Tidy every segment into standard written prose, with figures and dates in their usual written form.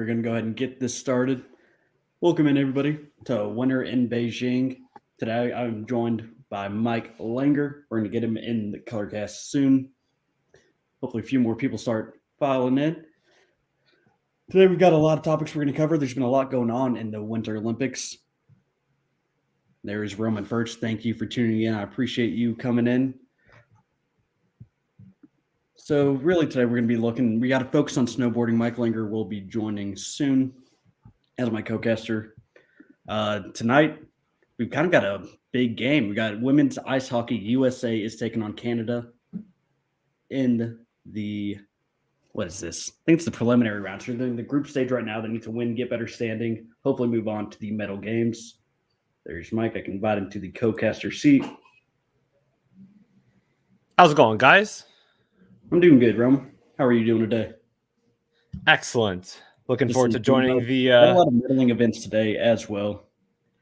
going to go ahead and get this started. Welcome in, everybody, to Winter in Beijing. Today, I'm joined by Mike Langer. We're going to get him in the Colorcast soon. Hopefully, a few more people start filing in. Today, we've got a lot of topics we're going to cover. There's been a lot going on in the Winter Olympics. There is Roman first. Thank you for tuning in. I appreciate you coming in. So really today we're going to be we got to focus on snowboarding. Mike Langer will be joining soon as my co-caster. Tonight, we've kind of got a big game. We got women's ice hockey. USA is taking on Canada in the, what is this? I think it's the preliminary round. So they're in the group stage right now. They need to win, get better standing, hopefully move on to the medal games. There's Mike. I can invite him to the co-caster seat. How's it going, guys? I'm doing good, Roman. How are you doing today? Excellent. Looking forward to joining the a lot of medaling events today as well.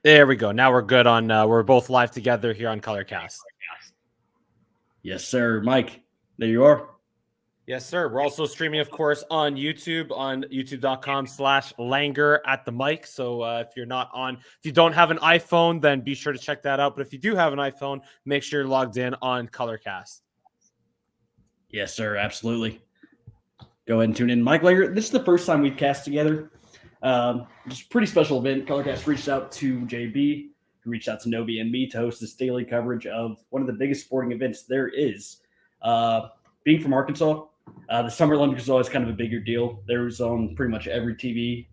There we go. Now we're good on we're both live together here on Colorcast. Yes, sir. Mike, there you are. Yes, sir. We're also streaming, of course, on YouTube, on youtube.com/Langer at the mic. So if you don't have an iPhone, then be sure to check that out. But if you do have an iPhone, make sure you're logged in on Colorcast. Yes, sir. Absolutely. Go ahead and tune in. Mike Langer, this is the first time we've cast together. Just a pretty special event. Colorcast reached out to JB, who reached out to Nobi and me to host this daily coverage of one of the biggest sporting events there is. Being from Arkansas, the Summer Olympics is always kind of a bigger deal. There was on pretty much every TV.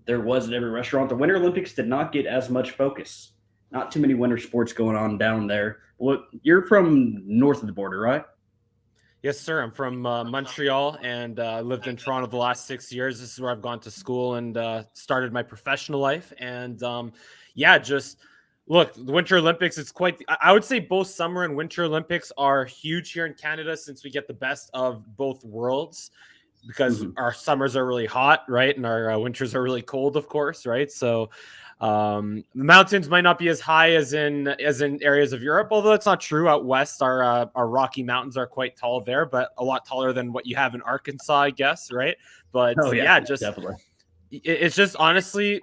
There was at every restaurant. The Winter Olympics did not get as much focus. Not too many winter sports going on down there. Well, you're from north of the border, right? Yes, sir. I'm from Montreal and lived in Toronto the last 6 years. This is where I've gone to school and started my professional life. And just look, the Winter Olympics, it's I would say both summer and Winter Olympics are huge here in Canada since we get the best of both worlds because our summers are really hot, right? And our winters are really cold, of course, right? So the mountains might not be as high as in areas of Europe, although that's not true. Out west, our Rocky Mountains are quite tall there, but a lot taller than what you have in Arkansas, I guess, right? But definitely. It's just honestly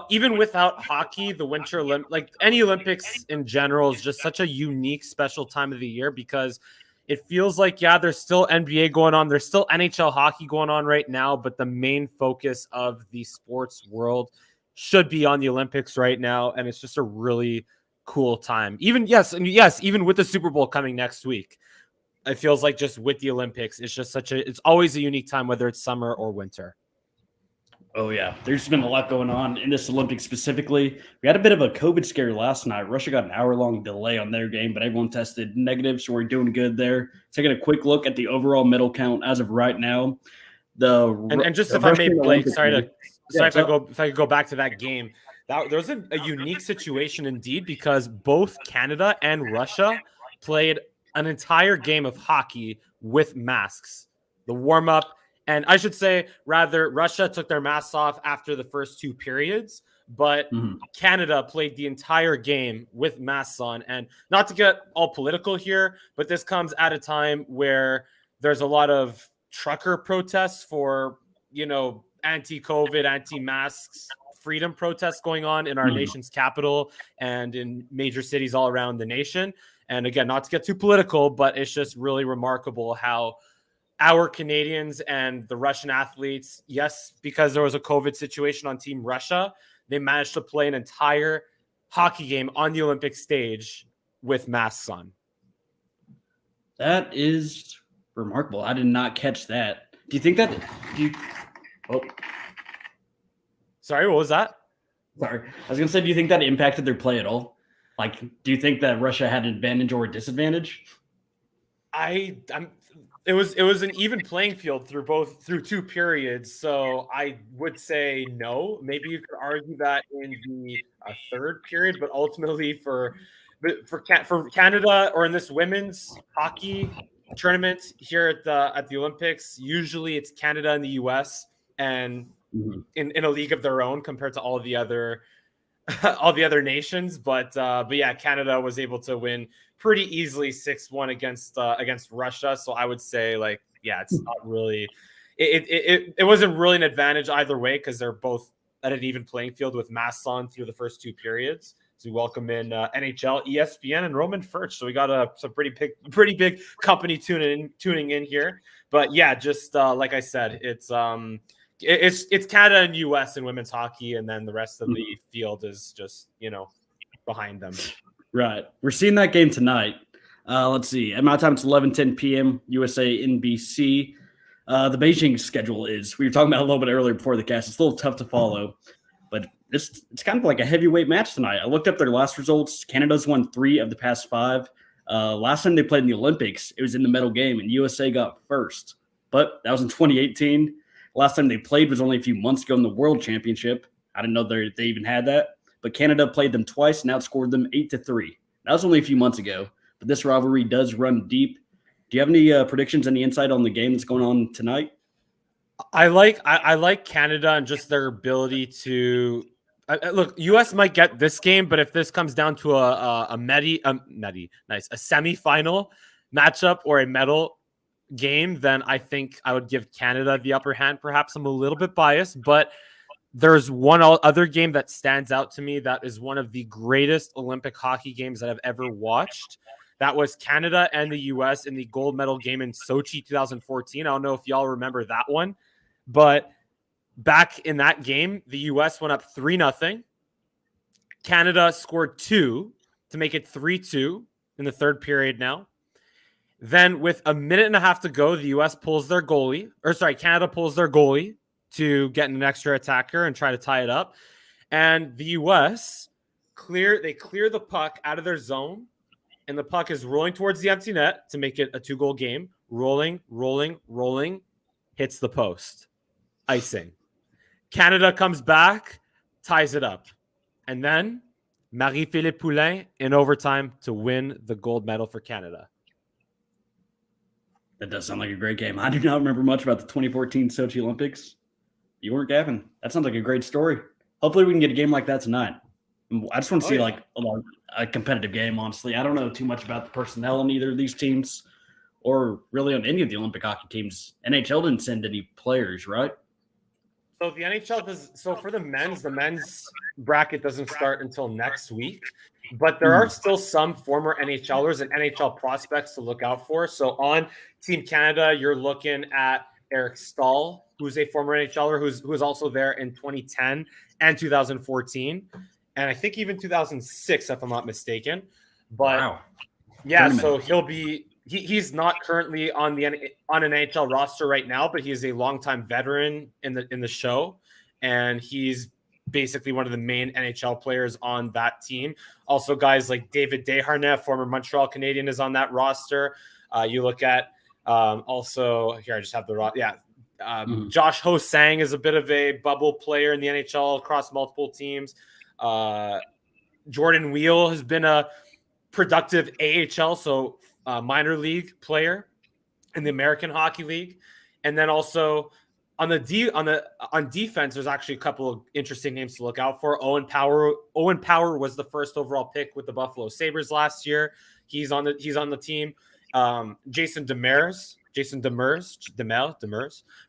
even without hockey, the Winter like any Olympics in general is just such a unique, special time of the year because it feels like, there's still NBA going on. There's still NHL hockey going on right now, but the main focus of the sports world should be on the Olympics right now. And it's just a really cool time. Even with the Super Bowl coming next week, it feels like just with the Olympics, it's just it's always a unique time, whether it's summer or winter. Oh, yeah. There's been a lot going on in this Olympics specifically. We had a bit of a COVID scare last night. Russia got an hour-long delay on their game, but everyone tested negative, so we're doing good there. Taking a quick look at the overall medal count as of right now. If I may, Blake, if I could go back to that game, there was a unique situation indeed because both Canada and Russia played an entire game of hockey with masks. The warm-up. And I should say, rather, Russia took their masks off after the first two periods, but Canada played the entire game with masks on. And not to get all political here, but this comes at a time where there's a lot of trucker protests for, anti-COVID, anti-masks, freedom protests going on in our nation's capital and in major cities all around the nation. And again, not to get too political, but it's just really remarkable how our Canadians and the Russian athletes, yes, because there was a COVID situation on Team Russia, they managed to play an entire hockey game on the Olympic stage with masks on. That is remarkable. I did not catch that. Do you think that Sorry, what was that? Sorry. I was going to say, do you think that impacted their play at all? Like, do you think that Russia had an advantage or a disadvantage? It was an even playing field through two periods, so I would say no. Maybe you could argue that in the third period, but ultimately for Canada or in this women's hockey tournament here at the Olympics, usually it's Canada and the US and in a league of their own compared to all the other nations. But yeah, Canada was able to win pretty easily 6-1 against Russia. So I would say it's not really it wasn't really an advantage either way because they're both at an even playing field with masks on through the first 2 periods. So we welcome in NHL, ESPN, and Roman Furch. So we got some pretty big company tuning in here. But yeah, just like I said, it's Canada and US in women's hockey, and then the rest of the field is just behind them. Right. We're seeing that game tonight. Let's see. At my time, it's 11:10 p.m. USA NBC. The Beijing schedule is, we were talking about a little bit earlier before the cast. It's a little tough to follow, but it's kind of like a heavyweight match tonight. I looked up their last results. Canada's won 3 of the past 5. Last time they played in the Olympics, it was in the medal game, and USA got first. But that was in 2018. Last time they played was only a few months ago in the World Championship. I didn't know they even had that. But Canada played them twice and outscored them 8-3. That was only a few months ago. But this rivalry does run deep. Do you have any predictions, any insight on the game that's going on tonight? I like Canada and just their ability to look. US might get this game, but if this comes down to a semifinal matchup or a medal game, then I think I would give Canada the upper hand. Perhaps I'm a little bit biased, but there's one other game that stands out to me that is one of the greatest Olympic hockey games that I've ever watched. That was Canada and the U.S. in the gold medal game in Sochi 2014. I don't know if y'all remember that one, but back in that game, the U.S. went up 3-0. Canada scored 2 to make it 3-2 in the third period now. Then with a minute and a half to go, the U.S. Canada pulls their goalie to get an extra attacker and try to tie it up. And the U.S. clear the puck out of their zone, and the puck is rolling towards the empty net to make it a 2-goal game. Rolling, hits the post. Icing. Canada comes back, ties it up. And then Marie-Philippe Poulin in overtime to win the gold medal for Canada. That does sound like a great game. I do not remember much about the 2014 Sochi Olympics. You weren't gapping. That sounds like a great story. Hopefully we can get a game like that tonight. I just want to see a competitive game, honestly. I don't know too much about the personnel on either of these teams or really on any of the Olympic hockey teams. NHL didn't send any players, right? So the NHL does. So for the men's bracket doesn't start until next week, but there are still some former NHLers and NHL prospects to look out for. So on Team Canada, you're looking at Eric Stahl, who's a former NHLer who was also there in 2010 and 2014. And I think even 2006, if I'm not mistaken. But wow. Yeah, so he's not currently on an NHL roster right now, but he is a longtime veteran in the show, and he's basically one of the main NHL players on that team. Also, guys like David DeJarnatt, former Montreal Canadian, is on that roster. You look at also here, I just have the roster. Yeah. Josh Ho-Sang is a bit of a bubble player in the NHL across multiple teams. Jordan Wheel has been a productive AHL, so minor league player in the American Hockey League. And then also on defense, there's actually a couple of interesting names to look out for. Owen Power was the first overall pick with the Buffalo Sabres last year. He's on the team. Jason Demers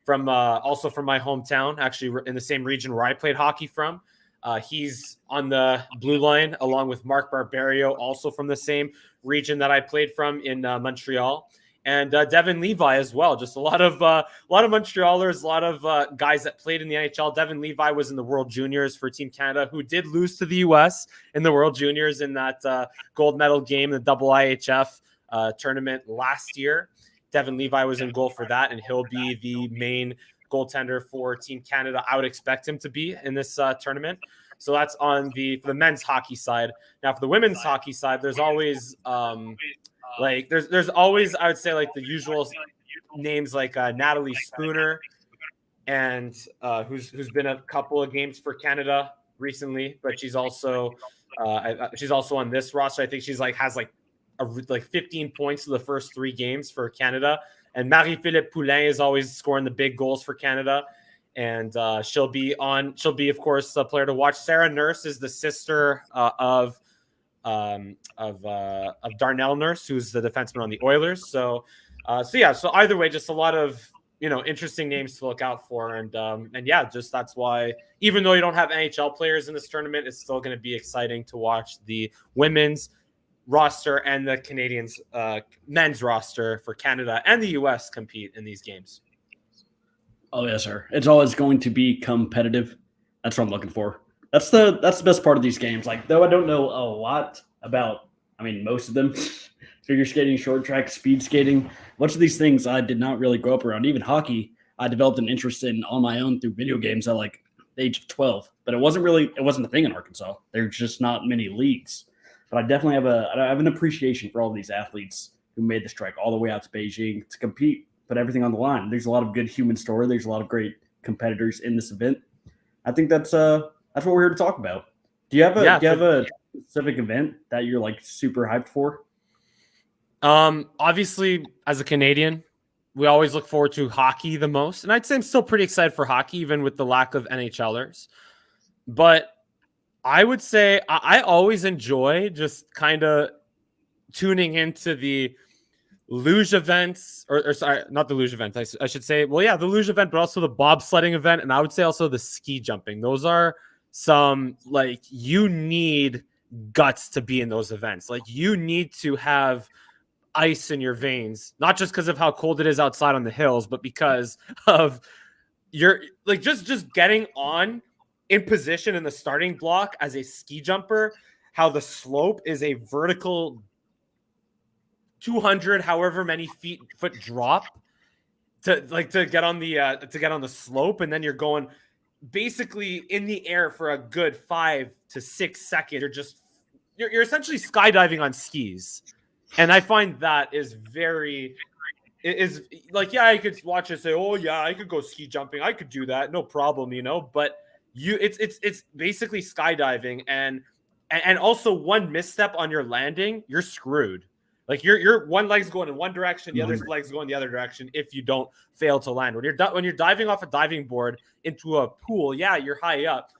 from also from my hometown, actually in the same region where I played hockey from. He's on the blue line along with Mark Barbario, also from the same region that I played from in Montreal, and Devin Levi as well. Just a lot of Montrealers, a lot of guys that played in the NHL. Devin Levi was in the World Juniors for Team Canada, who did lose to the U.S. in the World Juniors in that gold medal game, the double IHF tournament last year. Devin Levi was in goal for that, and he'll be the main goaltender for Team Canada. I would expect him to be in this tournament. So that's on the men's hockey side. Now for the women's hockey side, there's always there's always, I would say, like the usual names like Natalie Spooner, and who's been a couple of games for Canada recently, but she's also on this roster. I think she's has 15 points to the first 3 games for Canada. And Marie-Philippe Poulin is always scoring the big goals for Canada. And she'll be, of course, a player to watch. Sarah Nurse is the sister of Darnell Nurse, who's the defenseman on the Oilers. So either way, just a lot of interesting names to look out for. And yeah, just that's why, even though you don't have NHL players in this tournament, it's still going to be exciting to watch the women's roster and the Canadians men's roster for Canada and the US compete in these games. Oh yes, sir. It's always going to be competitive. That's what I'm looking for. That's the best part of these games. Like, though I don't know a lot about, most of them, figure skating, short track, speed skating, much of these things I did not really grow up around. Even hockey, I developed an interest in on my own through video games at like the age of 12. But it wasn't a thing in Arkansas. There's just not many leagues. But I definitely have an appreciation for all these athletes who made the trek all the way out to Beijing to compete, put everything on the line. There's a lot of good human story. There's a lot of great competitors in this event. I think that's what we're here to talk about. Do you have a specific event that you're like super hyped for? Obviously, as a Canadian, we always look forward to hockey the most. And I'd say I'm still pretty excited for hockey, even with the lack of NHLers. But I would say I always enjoy just kind of tuning into the luge events, or sorry, not the luge event. I should say, well, yeah, the luge event, but also the bobsledding event. And I would say also the ski jumping. Those are some, like, you need guts to be in those events. Like, you need to have ice in your veins, not just because of how cold it is outside on the hills, but because of your, like, just getting on in position in the starting block as a ski jumper, how the slope is a vertical 200 however many foot drop to get on the slope, and then you're going basically in the air for a good 5 to 6 seconds. You're essentially skydiving on skis. And I find that is like, yeah, I could watch it say, oh yeah, I could go ski jumping, I could do that, no problem, but it's basically skydiving, and also one misstep on your landing, you're screwed. Like, your one leg's going in one direction, the other leg's going the other direction if you don't fail to land. When you're diving off a diving board into a pool, yeah, you're high up,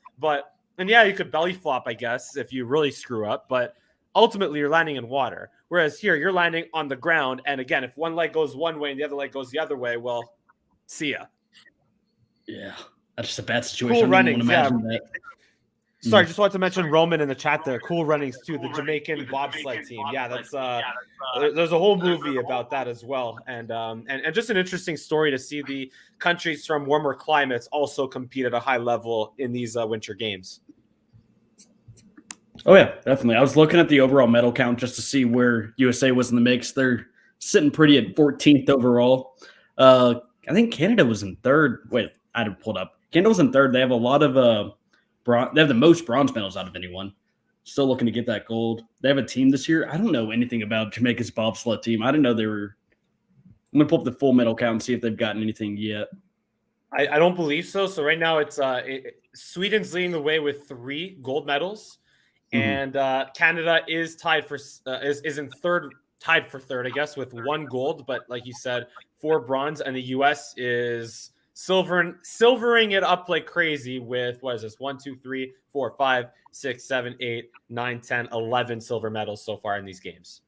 and yeah, you could belly flop, I guess, if you really screw up, but ultimately you're landing in water. Whereas here, you're landing on the ground, and again, if one leg goes one way and the other leg goes the other way, well, see ya. Yeah, that's just a bad situation. Cool runnings, yeah. That. Sorry, just wanted to mention Roman in the chat there. Cool runnings too, the Jamaican bobsled team. Yeah, that's there's a whole movie about that as well, and just an interesting story to see the countries from warmer climates also compete at a high level in these winter games. Oh yeah, definitely. I was looking at the overall medal count just to see where USA was in the mix. They're sitting pretty at 14th overall. I think Canada was in third. Wait, I had to pull it up. Canada was in third. They have a lot of they have the most bronze medals out of anyone. Still looking to get that gold. They have a team this year. I don't know anything about Jamaica's bobsled team. I didn't know they were. I'm gonna pull up the full medal count and see if they've gotten anything yet. I don't believe so. So right now it's Sweden's leading the way with 3 gold medals. And Canada is tied for is in third, tied for third, I guess, with 1 gold. But like you said, 4 bronze, and the U.S. is silvering it up like crazy with, what is this? 1, 2, 3, 4, 5, 6, 7, 8, 9, 10, 11 silver medals so far in these games.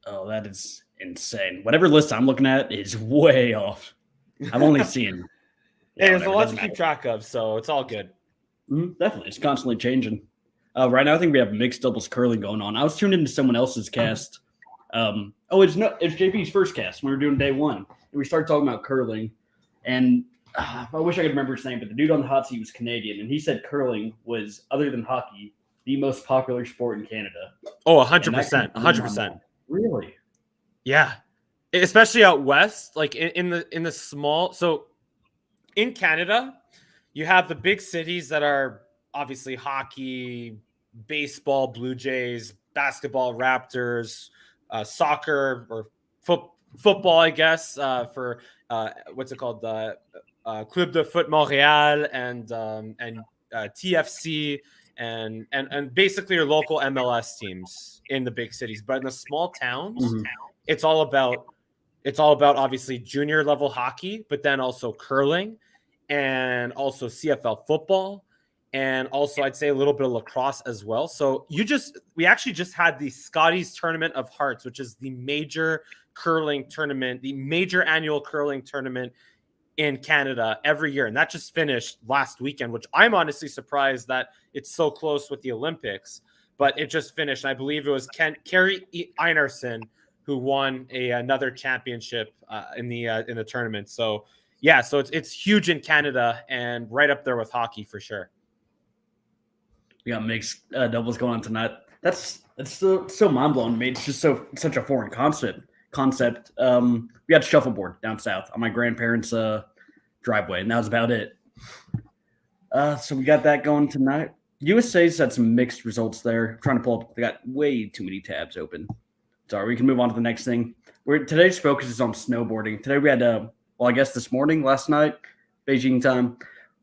Oh, that is insane. Whatever list I'm looking at is way off. I've only seen. Hey, there's a lot to keep track of, so it's all good. Definitely, it's constantly changing. Right now, I think we have mixed doubles curling going on. I was tuned into someone else's cast. It's JP's first cast. We were doing day 1, and we started talking about curling. And I wish I could remember his name, but the dude on the hot seat was Canadian, and he said curling was, other than hockey, the most popular sport in Canada. Oh, 100%, 100%. Really? Yeah, especially out west, like in the small. So in Canada, you have the big cities that are obviously hockey, baseball, Blue Jays, basketball, Raptors, soccer or football, I guess, for what's it called, the Club de Foot Montréal and TFC and basically your local MLS teams in the big cities. But in the small towns, it's all about obviously junior level hockey, but then also curling and also CFL football and also I'd say a little bit of lacrosse as well. So we actually just had the Scotties Tournament of Hearts, which is the major curling tournament, the major annual curling tournament in Canada every year. And that just finished last weekend, which I'm honestly surprised that it's so close with the Olympics, but it just finished. And I believe it was Carrie Einarsson who won another championship in the tournament. So yeah, so it's huge in Canada and right up there with hockey for sure. We got mixed doubles going on tonight. That's so mind blowing to me. It's just such a foreign concept. We had shuffleboard down south on my grandparents' driveway, and that was about it. So we got that going tonight. USA's had some mixed results there. I'm trying to pull up. They got way too many tabs open. Sorry, we can move on to the next thing. Today's focus is on snowboarding. Today we had, I guess last night, Beijing time,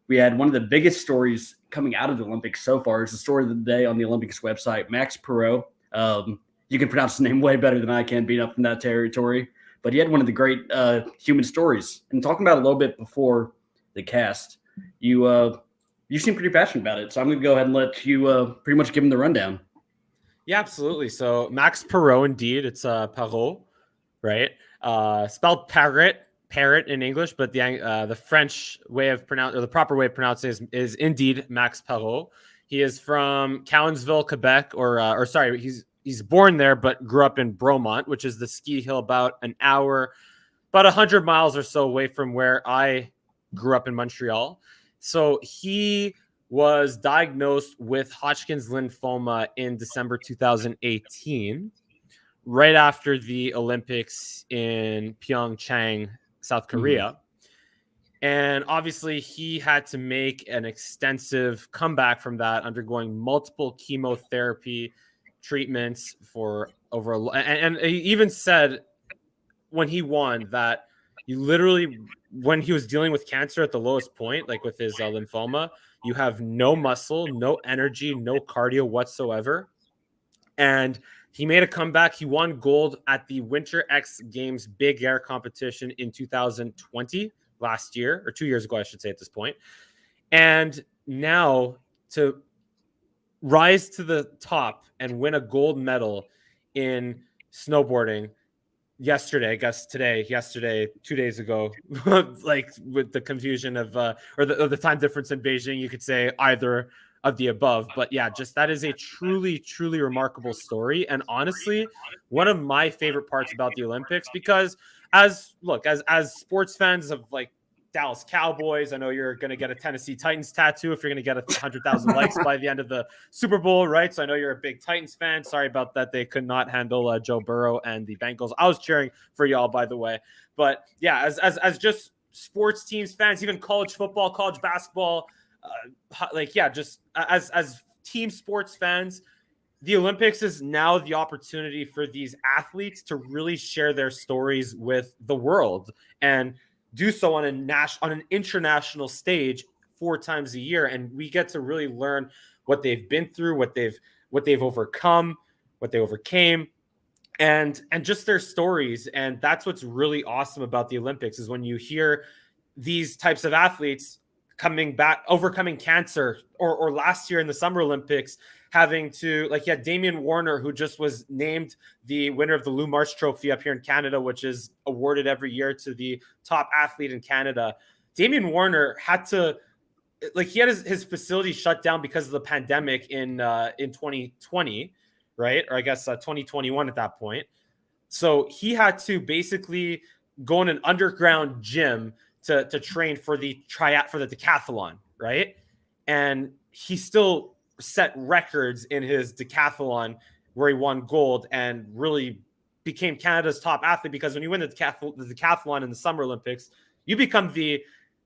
we had one of the biggest stories coming out of the Olympics so far. It's the story of the day on the Olympics website. Max Perot. You can pronounce his name way better than I can, being up in that territory. But he had one of the great human stories. And talking about it a little bit before the cast, you seem pretty passionate about it. So I'm going to go ahead and let you pretty much give him the rundown. Yeah, absolutely. So Max Perot, indeed, it's Perot, right? Spelled parrot in English, but the French way of pronounce, or the proper way of pronouncing is indeed Max Perot. He is from Cowansville, Quebec, or sorry, he's born there, but grew up in Bromont, which is the ski hill about 100 miles or so away from where I grew up in Montreal. So he was diagnosed with Hodgkin's lymphoma in December 2018, right after the Olympics in Pyeongchang, South Korea. And obviously he had to make an extensive comeback from that, undergoing multiple chemotherapy treatments for over and he even said when he won that you literally, when he was dealing with cancer at the lowest point, like with his lymphoma, you have no muscle, no energy, no cardio whatsoever. And he made a comeback. He won gold at the Winter X Games Big Air competition in 2020, last year, or 2 years ago, I should say at this point. And now to rise to the top and win a gold medal in snowboarding yesterday, 2 days ago, like with the confusion of or the time difference in Beijing, you could say either of the above. But yeah, just that is a truly, truly remarkable story. And honestly, one of my favorite parts about the Olympics, because as sports fans of like Dallas Cowboys, I know you're going to get a Tennessee Titans tattoo if you're going to get 100,000 likes by the end of the Super Bowl, right? So I know you're a big Titans fan. Sorry about that. They could not handle Joe Burrow and the Bengals. I was cheering for y'all, by the way. But yeah, as just sports teams fans, even college football, college basketball, just as team sports fans, the Olympics is now the opportunity for these athletes to really share their stories with the world and do so on an international stage 4 times a year. And we get to really learn what they've been through, what they've overcome, what they overcame, and just their stories. And that's what's really awesome about the Olympics, is when you hear these types of athletes coming back, overcoming cancer, or last year in the Summer Olympics, having to, like, yeah, Damian Warner, who just was named the winner of the Lou Marsh Trophy up here in Canada, which is awarded every year to the top athlete in Canada. Damian Warner had to, like, he had his facility shut down because of the pandemic in 2020, right? Or I guess 2021 at that point. So he had to basically go in an underground gym to train for the decathlon, right? And he still set records in his decathlon where he won gold and really became Canada's top athlete, because when you win the decathlon in the Summer Olympics, you become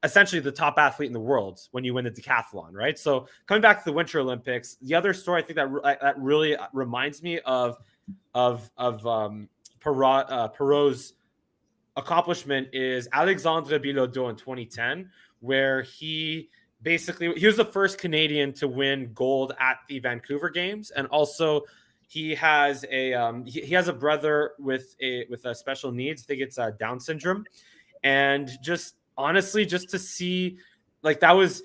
essentially the top athlete in the world when you win the decathlon, right? So coming back to the Winter Olympics, the other story I think that really reminds me of Perot's accomplishment is Alexandre Bilodeau in 2010, where he was the first Canadian to win gold at the Vancouver Games. And also he has a brother with a special needs. I think it's Down syndrome. And just honestly, just to see, like, that was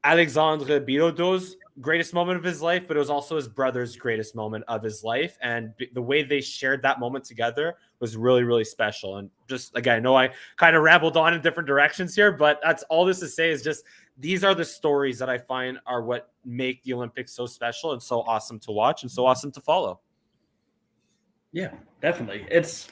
Alexandre Bilodeau's greatest moment of his life, but it was also his brother's greatest moment of his life. And the way they shared that moment together was really, really special. And just, again, I know I kind of rambled on in different directions here, but that's all this to say is just these are the stories that I find are what make the Olympics so special and so awesome to watch and so awesome to follow. Yeah, definitely. It's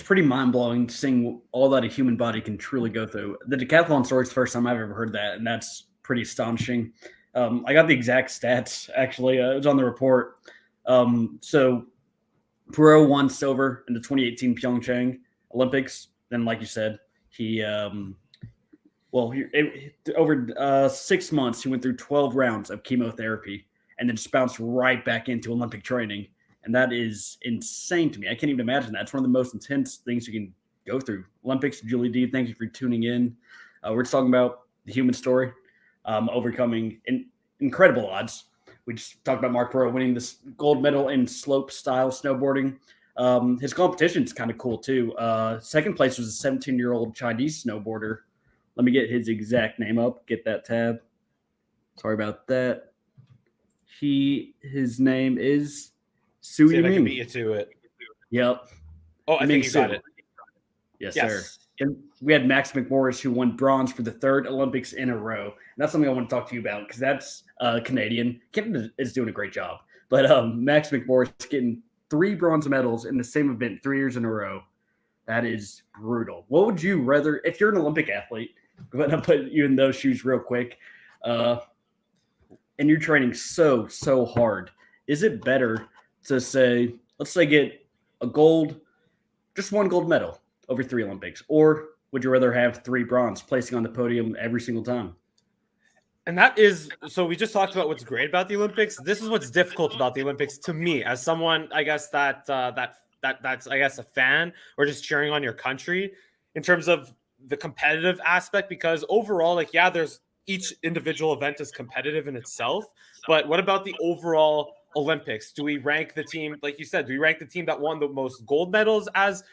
pretty mind-blowing seeing all that a human body can truly go through. The decathlon story is the first time I've ever heard that, and that's pretty astonishing. I got the exact stats, actually. It was on the report. So Perot won silver in the 2018 Pyeongchang Olympics. Then, like you said, he over 6 months, he went through 12 rounds of chemotherapy and then just bounced right back into Olympic training. And that is insane to me. I can't even imagine that. It's one of the most intense things you can go through. Olympics, Julie D, thank you for tuning in. We're just talking about the human story, overcoming incredible odds. We just talked about Mark Perot winning this gold medal in slope style snowboarding. His competition is kind of cool too. Second place was a 17-year-old Chinese snowboarder. Let me get his exact name up. Get that tab. Sorry about that. His name is Su See if I can Yiming. beat you to it. Yep. Oh, I think you got it. Yes, sir. And we had Max McMorris, who won bronze for the third Olympics in a row. And that's something I want to talk to you about because that's Canadian. Canada is doing a great job. But Max McMorris getting 3 bronze medals in the same event 3 years in a row. That is brutal. What would you rather, if you're an Olympic athlete, I'm going to put you in those shoes real quick, and you're training so hard, is it better to say, let's say get a gold, just 1 gold medal over 3 Olympics, or would you rather have 3 bronze placing on the podium every single time? And that is, so we just talked about what's great about the Olympics. This is what's difficult about the Olympics to me, as someone, I guess, that's I guess a fan or just cheering on your country in terms of the competitive aspect, because overall, like, yeah, there's each individual event is competitive in itself, but what about the overall Olympics? Do we rank the team, like you said, do we rank the team that won the most gold medals as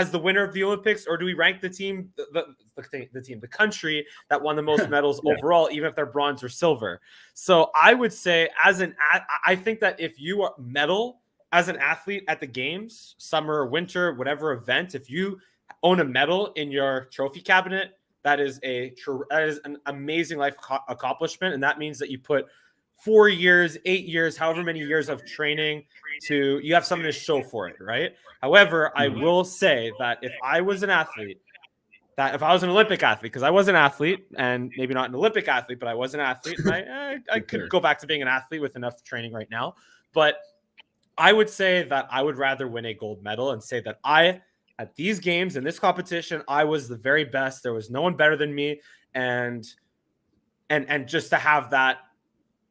the winner of the Olympics, or do we rank the team, the country that won the most medals overall, even if they're bronze or silver? So I would say, I think that if you are medal as an athlete at the games, summer or winter, whatever event, if you own a medal in your trophy cabinet, that is an amazing life accomplishment, and that means that you put 4 years, 8 years, however many years of training you have something to show for it, right? However, I will say that if I was an athlete, that if I was an Olympic athlete, because I was an athlete, and maybe not an Olympic athlete, but I was an athlete, and I could go back to being an athlete with enough training right now. But I would say that I would rather win a gold medal and say that at these games, in this competition, I was the very best. There was no one better than me. And just to have that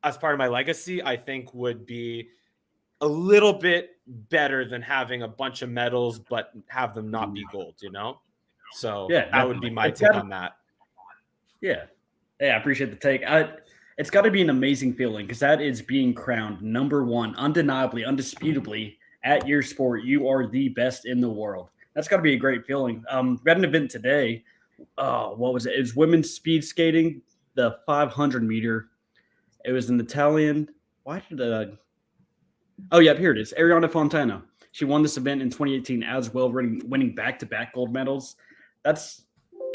as part of my legacy, I think would be a little bit better than having a bunch of medals, but have them not be gold, you know? So yeah, that would be my take on that. Yeah. I appreciate the take. It's got to be an amazing feeling because that is being crowned number 1, undeniably, undisputably at your sport. You are the best in the world. That's got to be a great feeling. We had an event today. What was it? It was women's speed skating, the 500 meter. It was an Italian. Why did Oh, yeah, here it is. Ariana Fontana. She won this event in 2018 as well, winning back-to-back gold medals. That's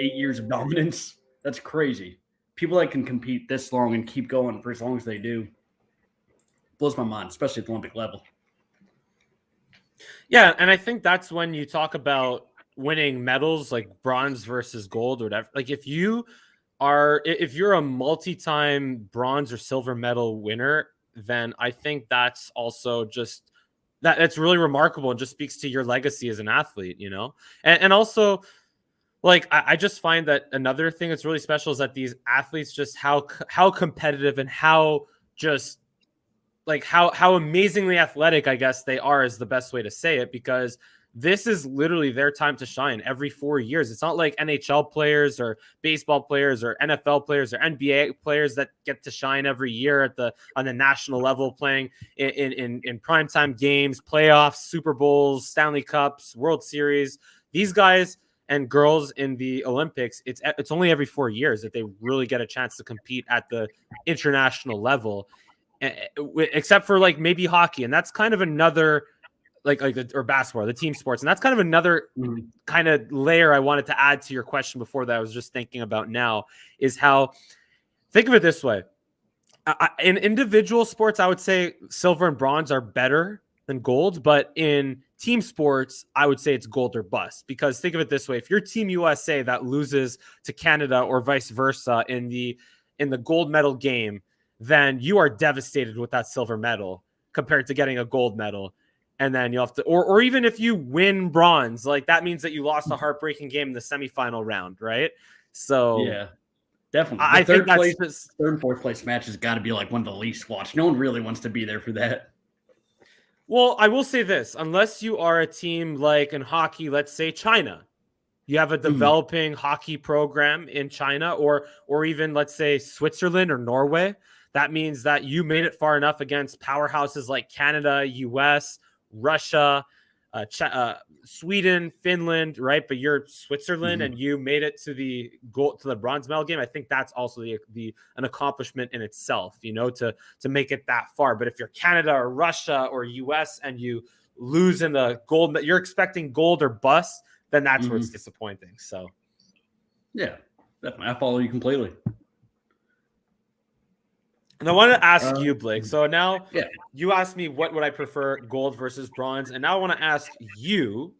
8 years of dominance. That's crazy. People that can compete this long and keep going for as long as they do blows my mind, especially at the Olympic level. Yeah, and I think that's when you talk about winning medals, like bronze versus gold or whatever. Like if you're a multi-time bronze or silver medal winner, then I think that's also just that's really remarkable and just speaks to your legacy as an athlete, you know? And also, like, I just find that another thing that's really special is that these athletes, just how competitive and how just like how amazingly athletic, I guess they are, is the best way to say it, because this is literally their time to shine every 4 years. It's not like NHL players or baseball players or NFL players or NBA players that get to shine every year on the national level, playing in primetime games, playoffs, Super Bowls, Stanley Cups, World Series. These guys, and girls in the Olympics, it's only every 4 years that they really get a chance to compete at the international level, except for like maybe hockey, and that's kind of another or basketball, the team sports, and that's kind of another kind of layer I wanted to add to your question before that I was just thinking about now is how, think of it this way. In individual sports, I would say silver and bronze are better than gold, but in team sports, I would say it's gold or bust, because think of it this way. If you're Team USA that loses to Canada or vice versa in the gold medal game, then you are devastated with that silver medal compared to getting a gold medal. And then you have to, or even if you win bronze, like that means that you lost a heartbreaking game in the semifinal round, right? So yeah, definitely. I think third and fourth place match has got to be like one of the least watched. No one really wants to be there for that. Well, I will say this, unless you are a team like in hockey, let's say China, you have a developing hockey program in China, or even let's say Switzerland or Norway. That means that you made it far enough against powerhouses like Canada, US, Russia, Sweden, Finland, right? But you're Switzerland and you made it to the bronze medal game. I think that's also an accomplishment in itself, to make it that far. But if you're Canada or Russia or US and you lose in the gold, you're expecting gold or bust, then that's where it's disappointing. So yeah, definitely. I follow you completely. And I want to ask you, Blake. So now you asked me what would I prefer, gold versus bronze. And now I want to ask you,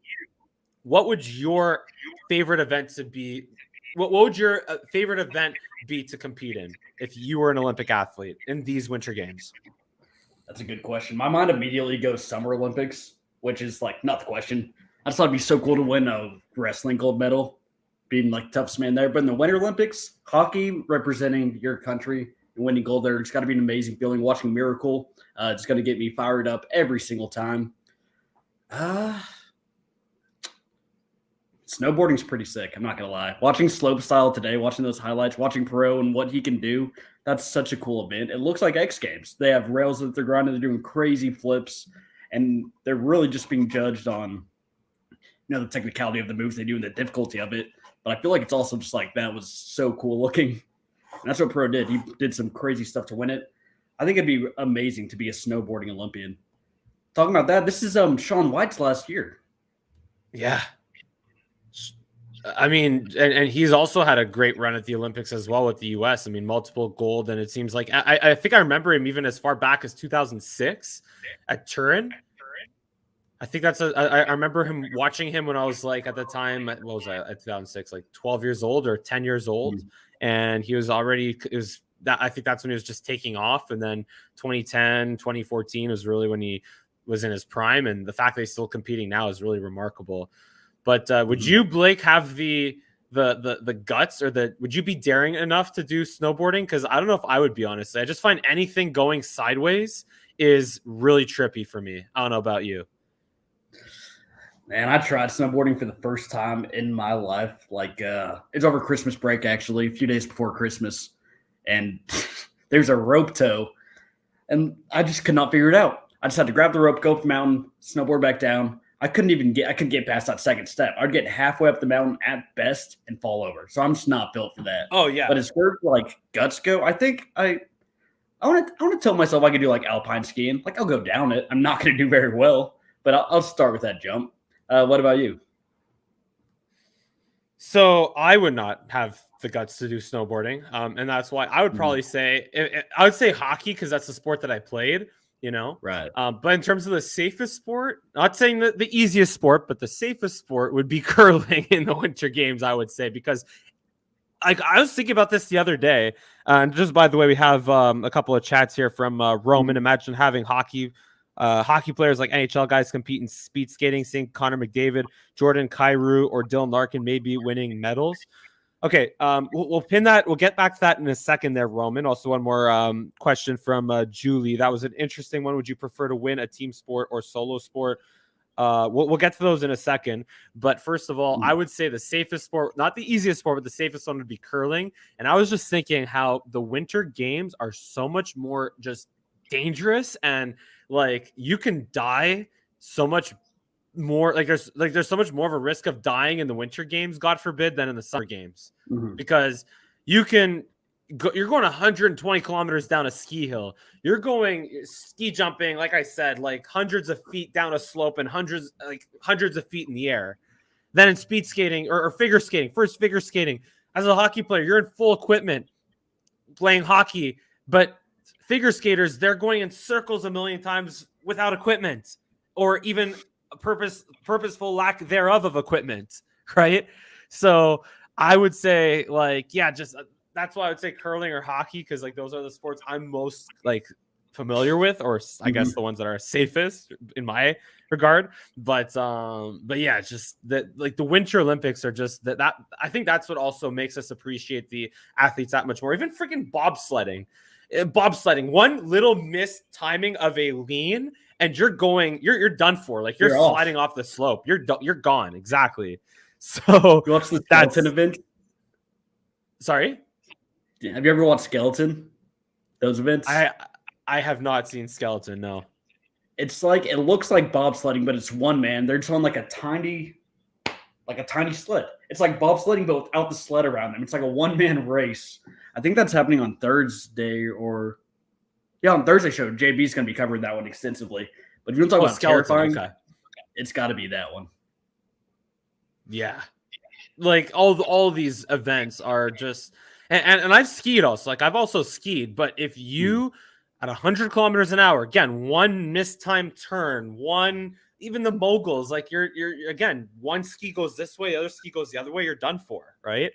what would your favorite event to be? What would your favorite event be to compete in if you were an Olympic athlete in these Winter Games? That's a good question. My mind immediately goes Summer Olympics, which is like not the question. I just thought it'd be so cool to win a wrestling gold medal, being like toughest man there. But in the Winter Olympics, hockey representing your country, winning gold there, it's got to be an amazing feeling. Watching Miracle, it's going to get me fired up every single time. Snowboarding's pretty sick, I'm not going to lie. Watching slopestyle today, watching those highlights, watching Perot and what he can do, that's such a cool event. It looks like X Games. They have rails that they're grinding, they're doing crazy flips, and they're really just being judged on the technicality of the moves they do and the difficulty of it. But I feel like it's also just like that was so cool looking. And that's what Pro did. He did some crazy stuff to win it. I think it'd be amazing to be a snowboarding Olympian. Talking about that, this is Shaun White's last year. Yeah. I mean, and he's also had a great run at the Olympics as well with the U.S. I mean, multiple gold, and it seems like I think I remember him even as far back as 2006 at Turin. I think I remember him watching him when I was like at the time, what was I at 2006, like 12 years old or 10 years old. And he was already, I think that's when he was just taking off. And then 2010, 2014 was really when he was in his prime. And the fact that he's still competing now is really remarkable. But would you, Blake, have the guts would you be daring enough to do snowboarding? Because I don't know if I would be, honestly. I just find anything going sideways is really trippy for me. I don't know about you. Man, I tried snowboarding for the first time in my life. Like, it's over Christmas break, actually, a few days before Christmas. And there's a rope tow. And I just could not figure it out. I just had to grab the rope, go up the mountain, snowboard back down. I couldn't get past that second step. I'd get halfway up the mountain at best and fall over. So I'm just not built for that. Oh, yeah. But as far as like guts go, I think I want to tell myself I could do like alpine skiing. Like, I'll go down it. I'm not going to do very well, but I'll start with that jump. What about you? So I would not have the guts to do snowboarding. And that's why I would probably say, I would say hockey, because that's the sport that I played, Right. But in terms of the safest sport, not saying that the easiest sport, but the safest sport would be curling in the Winter Games, I would say, because I was thinking about this the other day. And just by the way, we have a couple of chats here from Roman. Imagine having hockey players like NHL guys compete in speed skating, seeing Connor McDavid, Jordan Kyrou, or Dylan Larkin maybe winning medals. Okay, we'll pin that. We'll get back to that in a second there, Roman. Also, one more question from Julie. That was an interesting one. Would you prefer to win a team sport or solo sport? We'll get to those in a second. But first of all, I would say the safest sport, not the easiest sport, but the safest one would be curling. And I was just thinking how the Winter Games are so much more just dangerous, and like you can die so much more there's so much more of a risk of dying in the winter games, God forbid, than in the summer games, because you're going 120 kilometers down a ski hill. You're going ski jumping, like I said, like hundreds of feet down a slope and hundreds of feet in the air. Then in speed skating or figure skating, figure skating, as a hockey player, you're in full equipment playing hockey, but figure skaters, they're going in circles a million times without equipment, or even a purposeful lack thereof of equipment, right? So I would say, just that's why I would say curling or hockey, because like those are the sports I'm most like familiar with, or I guess the ones that are safest in my regard. But yeah, just that, like the Winter Olympics are just that I think that's what also makes us appreciate the athletes that much more. Even freaking bobsledding, one little missed timing of a lean and you're done for. Like you're sliding off the slope. You're gone. Exactly. So you watch the skeleton event? Sorry? Have you ever watched skeleton? Those events? I have not seen skeleton. No. It's like, it looks like bobsledding, but it's one man. They're just on like a tiny sled. It's like bobsledding, but without the sled around them. It's like a one-man race. I think that's happening on Thursday on Thursday show. JB's going to be covering that one extensively. But if you want to talk about terrifying, it's got to be that one. Yeah. Like all these events are just, and I've skied also. Like I've also skied, but if you at 100 kilometers an hour, again, one mistimed turn, even the moguls, like you're again, one ski goes this way, the other ski goes the other way, you're done for, right?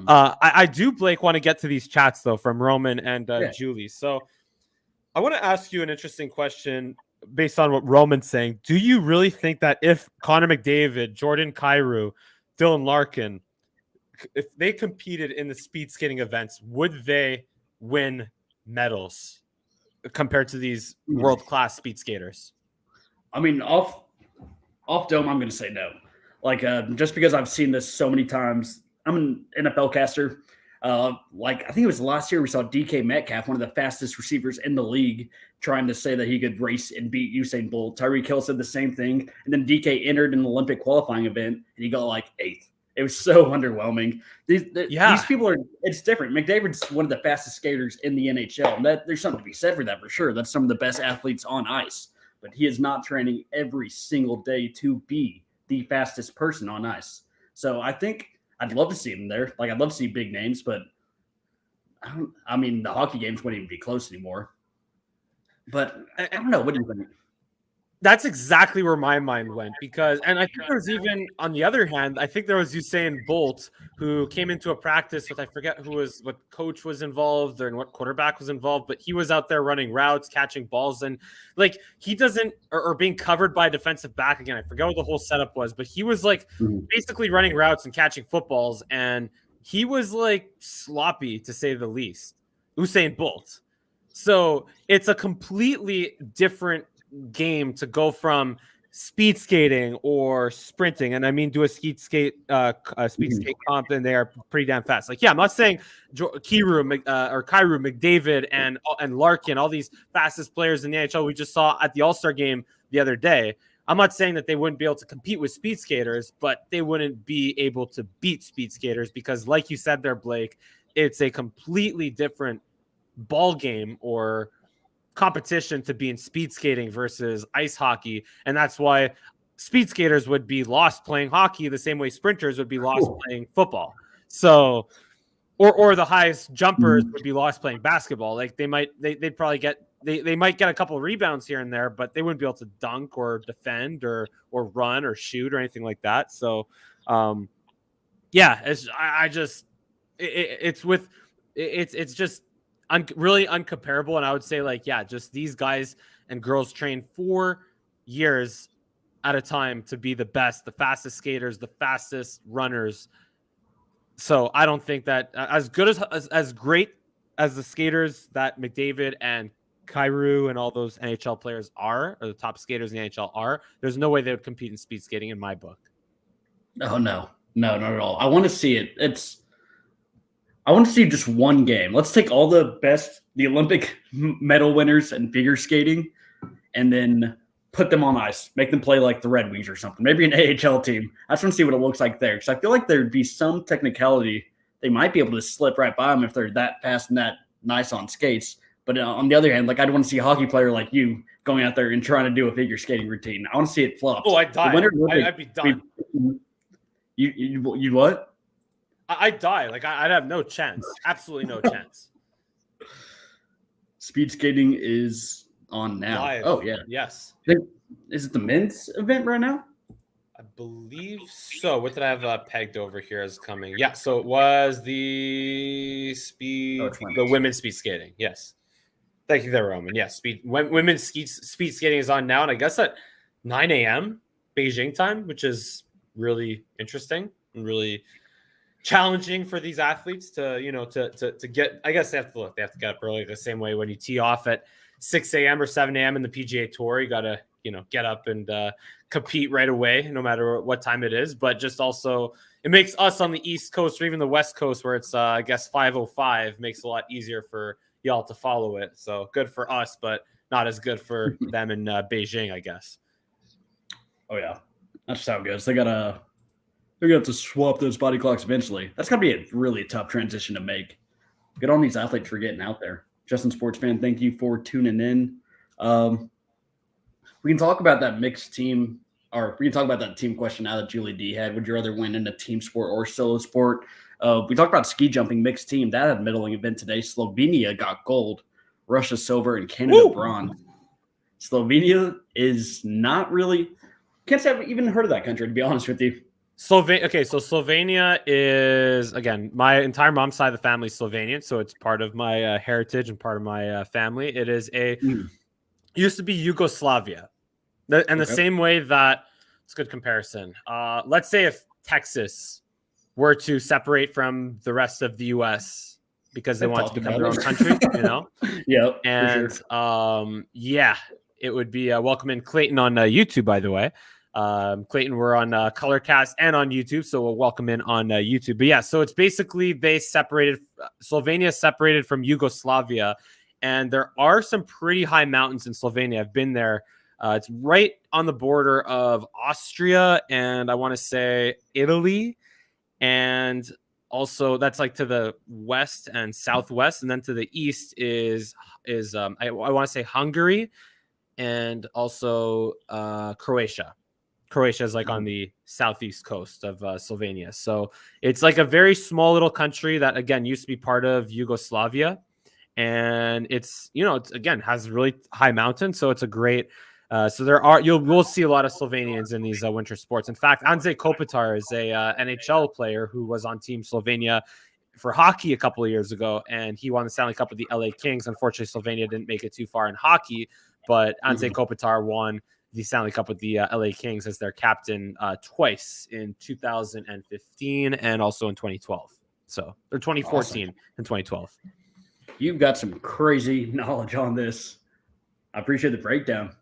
I do, Blake, want to get to these chats though from Roman and Julie. So I want to ask you an interesting question based on what Roman's saying. Do you really think that if Connor McDavid, Jordan Kyrou, Dylan Larkin, if they competed in the speed skating events, would they win medals compared to these world-class speed skaters? I mean, off dome, I'm going to say no. Like, just because I've seen this so many times. I'm an NFL caster. I think it was last year we saw DK Metcalf, one of the fastest receivers in the league, trying to say that he could race and beat Usain Bolt. Tyreek Hill said the same thing. And then DK entered an Olympic qualifying event and he got like 8th. It was so underwhelming. These people are, it's different. McDavid's one of the fastest skaters in the NHL. And there's something to be said for that for sure. That's some of the best athletes on ice. But he is not training every single day to be the fastest person on ice. So I think I'd love to see him there. Like, I'd love to see big names, but the hockey games wouldn't even be close anymore. But I don't know. What do you think? That's exactly where my mind went, and I think there was even, on the other hand, I think there was Usain Bolt who came into a practice with, I forget what coach was involved and what quarterback was involved, but he was out there running routes, catching balls, and like he doesn't, or being covered by a defensive back again. I forget what the whole setup was, but he was like basically running routes and catching footballs, and he was like sloppy to say the least. Usain Bolt. So it's a completely different game to go from speed skating or sprinting, and I mean do a speed skate comp, and they are pretty damn fast. Like, yeah, I'm not saying Kyrou McDavid and Larkin, all these fastest players in the NHL we just saw at the All-Star game the other day. I'm not saying that they wouldn't be able to compete with speed skaters, but they wouldn't be able to beat speed skaters because, like you said there, Blake, it's a completely different ball game or competition to be in speed skating versus ice hockey, and that's why speed skaters would be lost playing hockey the same way sprinters would be lost playing football. So, or the highest jumpers would be lost playing basketball. Like they might get a couple of rebounds here and there, but they wouldn't be able to dunk or defend or run or shoot or anything like that. So, it's just really uncomparable. And I would say, like, yeah, just these guys and girls train 4 years at a time to be the best, the fastest skaters, the fastest runners. So I don't think that as great as the skaters that McDavid and Kyrou and all those NHL players are, or the top skaters in the NHL are, there's no way they would compete in speed skating in my book. Oh, no, not at all. I want to see it. I want to see just one game. Let's take all the Olympic medal winners in figure skating, and then put them on ice, make them play like the Red Wings or something, maybe an AHL team. I just want to see what it looks like there, because I feel like there'd be some technicality. They might be able to slip right by them if they're that fast and that nice on skates. But on the other hand, like, I'd want to see a hockey player like you going out there and trying to do a figure skating routine. I want to see it flop. Oh, I'd die. I'd be done. You what? I'd die. Like, I'd have no chance. Absolutely no chance. Speed skating is on now. Live. Oh, yeah. Yes. Is it the men's event right now? I believe so. What did I have pegged over here as coming? Yeah, so it was the women's speed skating. Yes. Thank you there, Roman. Yes, women's speed skating is on now, and I guess at 9 a.m. Beijing time, which is really interesting and really challenging for these athletes to get. I guess they have to get up early, the same way when you tee off at 6 a.m. or 7 a.m. in the PGA Tour. You got to get up and compete right away, no matter what time it is. But just also, it makes us on the East Coast or even the West Coast, where it's I guess 5:05, makes it a lot easier for y'all to follow it. So good for us, but not as good for them in Beijing, I guess. Oh yeah, that's just how it goes. They're gonna have to swap those body clocks eventually. That's gonna be a really tough transition to make. Good on these athletes for getting out there. Justin Sports Fan, thank you for tuning in. We can talk about that mixed team, or we can talk about that team question now that Julie D had. Would you rather win in a team sport or solo sport? We talked about ski jumping mixed team. That had a middling event today. Slovenia got gold, Russia silver, and Canada bronze. Slovenia is not really – can't say I've even heard of that country, to be honest with you. Okay, so Slovenia is, again, my entire mom's side of the family is Slovenian, so it's part of my heritage and part of my family. It is used to be Yugoslavia. And the same way that – it's a good comparison. Let's say if Texas – were to separate from the rest of the U.S. because they want to become their own country, Yeah. And it would be welcome in Clayton on YouTube, by the way. Clayton, we're on Colorcast and on YouTube, so we'll welcome in on YouTube. But yeah, so it's basically Slovenia separated from Yugoslavia, and there are some pretty high mountains in Slovenia. I've been there. It's right on the border of Austria and I want to say Italy. And also that's like to the west and southwest, and then to the east is I want to say Hungary, and also Croatia. Croatia is like on the southeast coast of Slovenia. So it's like a very small little country that again used to be part of Yugoslavia, and it's again has really high mountains, so it's a great. So we'll see a lot of Slovenians in these winter sports. In fact, Anze Kopitar is a NHL player who was on Team Slovenia for hockey a couple of years ago, and he won the Stanley Cup with the LA Kings. Unfortunately, Slovenia didn't make it too far in hockey, but Anze Kopitar won the Stanley Cup with the LA Kings as their captain twice in 2015 and also in 2012. Or 2014 awesome. And 2012. You've got some crazy knowledge on this. I appreciate the breakdown.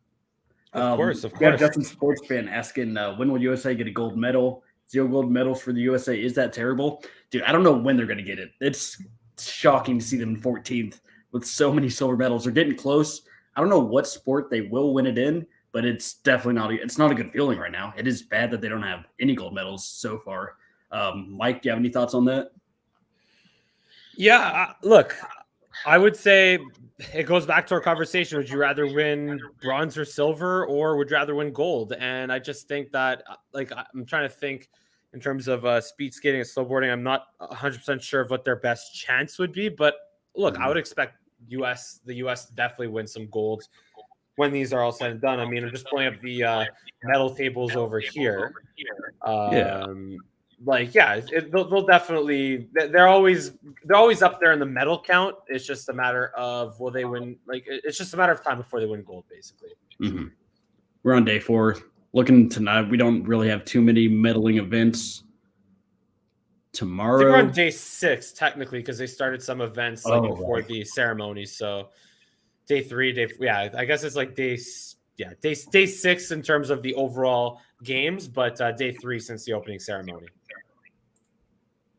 Of course. Yeah, Justin Sports Fan asking, when will USA get a gold medal? 0 gold medals for the USA. Is that terrible? Dude, I don't know when they're going to get it. It's shocking to see them in 14th with so many silver medals. They're getting close. I don't know what sport they will win it in, but it's definitely not a good feeling right now. It is bad that they don't have any gold medals so far. Mike, do you have any thoughts on that? Yeah, look, I would say it goes back to our conversation. Would you rather win bronze or silver, or would you rather win gold? And I just think that, like, I'm trying to think in terms of speed skating and snowboarding. I'm not 100% sure of what their best chance would be. But look, I would expect the U.S. to definitely win some gold when these are all said and done. I mean, I'm just pulling up the medal tables over here. They'll definitely. They're always up there in the medal count. It's just a matter of will they win? Like, it's just a matter of time before they win gold, basically. Mm-hmm. We're on day 4. Looking tonight, we don't really have too many medaling events. Tomorrow, I think we're on day 6 technically because they started some events before the ceremony. So day 3, I guess it's like day 6 in terms of the overall games, but day 3 since the opening ceremony.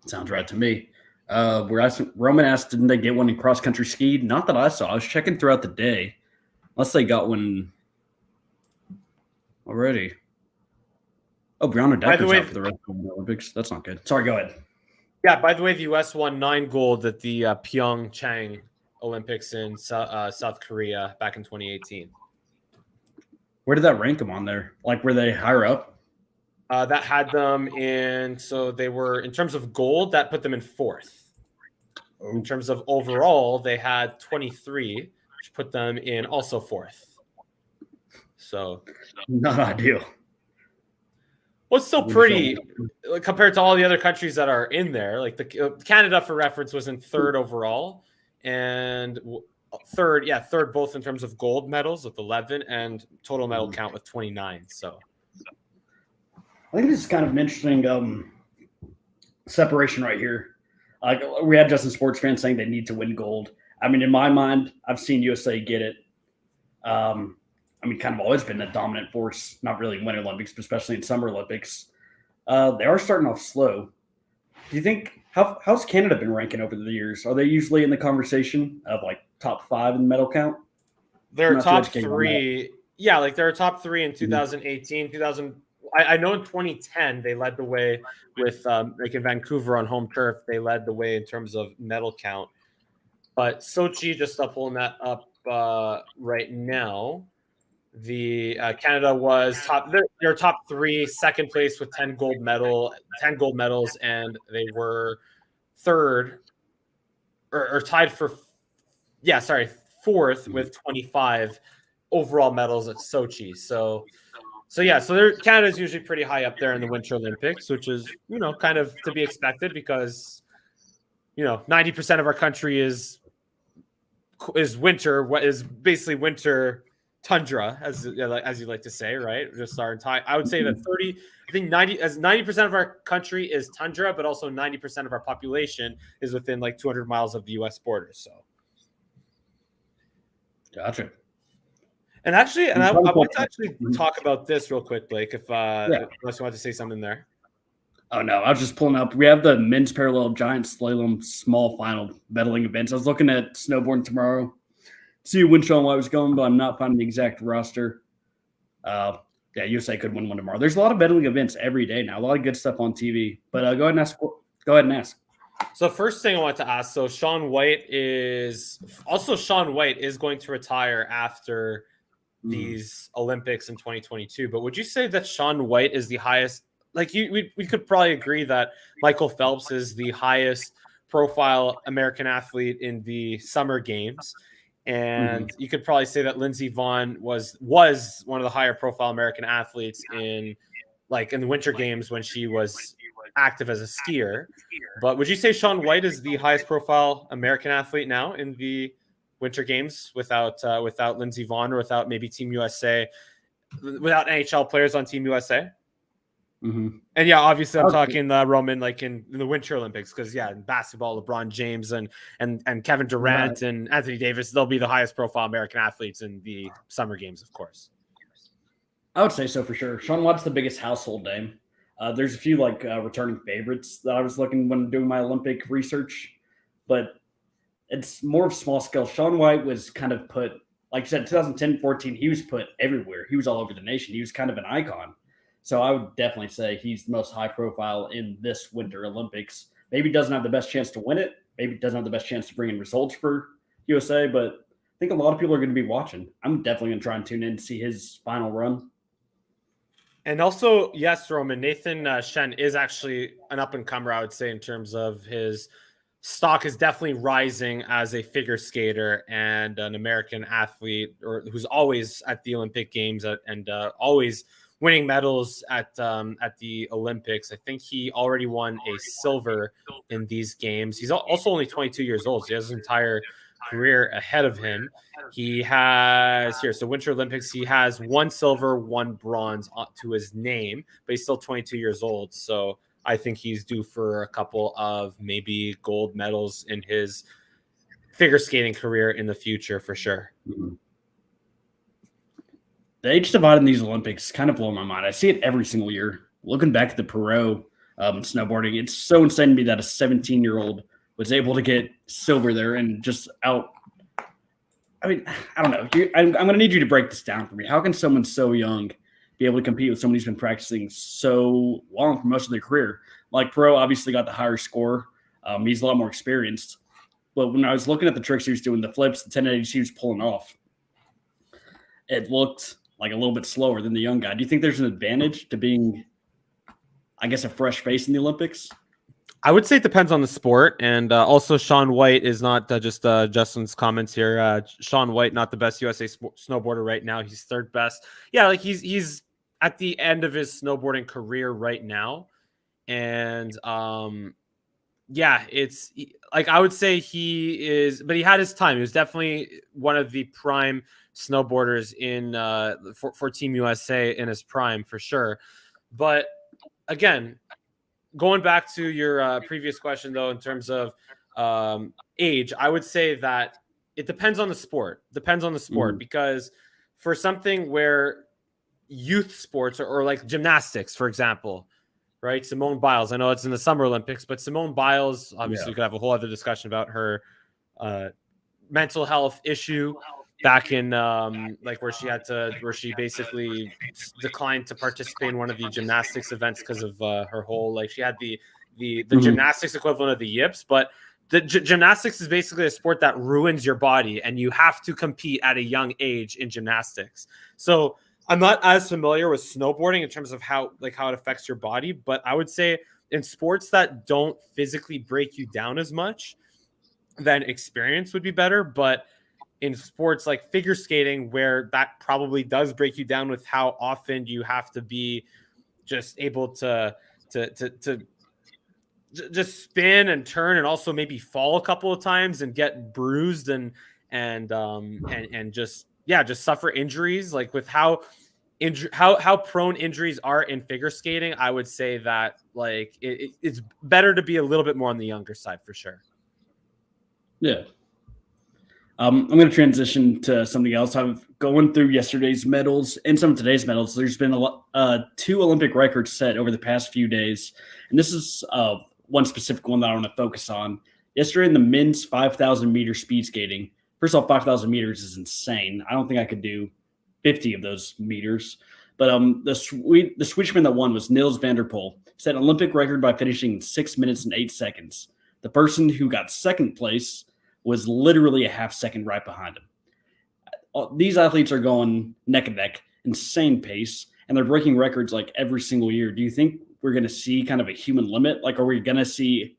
Sounds right to me. Roman asked, didn't they get one in cross-country ski? Not that I saw. I was checking throughout the day. Unless they got one already. Oh, Brianna Decker's out for the rest of the Olympics. That's not good. Sorry, go ahead. Yeah, by the way, the U.S. won 9 gold at the Pyeongchang Olympics in South Korea back in 2018. Where did that rank them on there? Like, were they higher up? That had them in, so they were, in terms of gold, that put them in 4th. Oh. In terms of overall, they had 23, which put them in also 4th. So, not ideal. Well, it's still pretty compared to all the other countries that are in there. Like Canada, for reference, was in 3rd overall, and third both in terms of gold medals with 11 and total medal count with 29. So I think this is kind of an interesting separation right here. Like we had Justin Sports fans saying they need to win gold. I mean, in my mind, I've seen USA get it. I mean, kind of always been a dominant force, not really in Winter Olympics, but especially in Summer Olympics. They are starting off slow. Do you think, how's Canada been ranking over the years? Are they usually in the conversation of like top 5 in medal count? They're top 3. Yeah, like they're top 3 in 2018, I know in 2010 they led the way with like in Vancouver on home turf. They led the way in terms of medal count. But Sochi, just pulling that up right now. The Canada was top. They're top 3, second place with 10 gold medals, and they were 3rd or tied for 4th with 25 overall medals at Sochi. So Canada's usually pretty high up there in the Winter Olympics, which is kind of to be expected because 90% of our country is winter. What is basically winter. Tundra, as you like to say, right? Just our entire. I would say that 90% of our country is tundra, but also 90% of our population is within like 200 miles of the U.S. border. So, gotcha. And actually, I want to actually talk about this real quick, Blake. Unless you want to say something there. Oh no, I was just pulling up. We have the men's parallel giant slalom small final medaling events. I was looking at snowboarding tomorrow. See when Sean White was going, but I'm not finding the exact roster. USA could win one tomorrow. There's a lot of medaling events every day now. A lot of good stuff on TV. But go ahead and ask. So first thing I want to ask. So Sean White is going to retire after these Olympics in 2022. But would you say that Sean White is the highest? Like we could probably agree that Michael Phelps is the highest profile American athlete in the Summer Games. And you could probably say that Lindsey Vonn was one of the higher profile American athletes in the Winter Games when she was active as a skier. But would you say Sean White is the highest profile American athlete now in the Winter Games without Lindsey Vonn or without maybe Team USA, without NHL players on Team USA? Mm-hmm. And yeah, obviously I'm talking Roman like in the Winter Olympics because in basketball, LeBron James and Kevin Durant and Anthony Davis, they'll be the highest profile American athletes in the Summer Games, of course. I would say so for sure. Sean White's the biggest household name. There's a few returning favorites that I was looking when doing my Olympic research, but it's more of small scale. Sean White was kind of put, like you said, 2010-14, he was put everywhere. He was all over the nation. He was kind of an icon. So I would definitely say he's the most high profile in this Winter Olympics. Maybe doesn't have the best chance to win it. Maybe doesn't have the best chance to bring in results for USA, but I think a lot of people are going to be watching. I'm definitely going to try and tune in to see his final run. And also, yes, Roman, Nathan Shen is actually an up-and-comer, I would say, in terms of his stock is definitely rising as a figure skater and an American athlete who's always at the Olympic Games and always winning medals at the Olympics. I think he already won a silver in these games. He's also only 22 years old. So he has his entire career ahead of him. He has so Winter Olympics, he has 1 silver, 1 bronze to his name, but he's still 22 years old. So I think he's due for a couple of maybe gold medals in his figure skating career in the future for sure. Mm-hmm. The age divide in these Olympics kind of blow my mind. I see it every single year. Looking back at the Perot snowboarding, it's so insane to me that a 17-year-old was able to get silver there and just out. I mean, I don't know. I'm going to need you to break this down for me. How can someone so young be able to compete with somebody who's been practicing so long for most of their career. Like Pro obviously got the higher score. He's a lot more experienced. But when I was looking at the tricks he was doing, the flips, the 1080s he was pulling off, it looked like a little bit slower than the young guy. Do you think there's an advantage to being, I guess, a fresh face in the Olympics? I would say it depends on the sport. And also Shaun White is not just Justin's comments here. Shaun White, not the best USA snowboarder right now. He's third best. Yeah, like he's at the end of his snowboarding career right now. And yeah, it's like I would say he is, but he had his time. He was definitely one of the prime snowboarders in for Team USA in his prime for sure. But again, going back to your previous question, though, in terms of age, I would say that it depends on the sport. Because for something where youth sports or like gymnastics, for example, right? Simone Biles, I know it's in the Summer Olympics, but Simone Biles, obviously, we could have a whole other discussion about her mental health issue back in where she basically declined to participate in one of the gymnastics events because of her whole, like, she had the gymnastics equivalent of the yips, but the gymnastics is basically a sport that ruins your body, and you have to compete at a young age in gymnastics. So I'm not as familiar with snowboarding in terms of how it affects your body, but I would say in sports that don't physically break you down as much, then experience would be better. But in sports like figure skating, where that probably does break you down with how often you have to be just able to just spin and turn, and also maybe fall a couple of times and get bruised and just suffer injuries, like with how prone injuries are in figure skating, I would say that like it's better to be a little bit more on the younger side for sure. Yeah. I'm going to transition to something else. I'm going through yesterday's medals and some of today's medals. There's been 2 Olympic records set over the past few days, and this is one specific one that I want to focus on. Yesterday in the men's 5,000 meter speed skating. First off, 5,000 meters is insane. I don't think I could do 50 of those meters. But the Swedishman that won was Niels van der Poel. He set an Olympic record by finishing 6 minutes and 8 seconds. The person who got second place was literally a half second right behind him. These athletes are going neck and neck, insane pace, and they're breaking records like every single year. Do you think we're going to see kind of a human limit? Like, are we going to see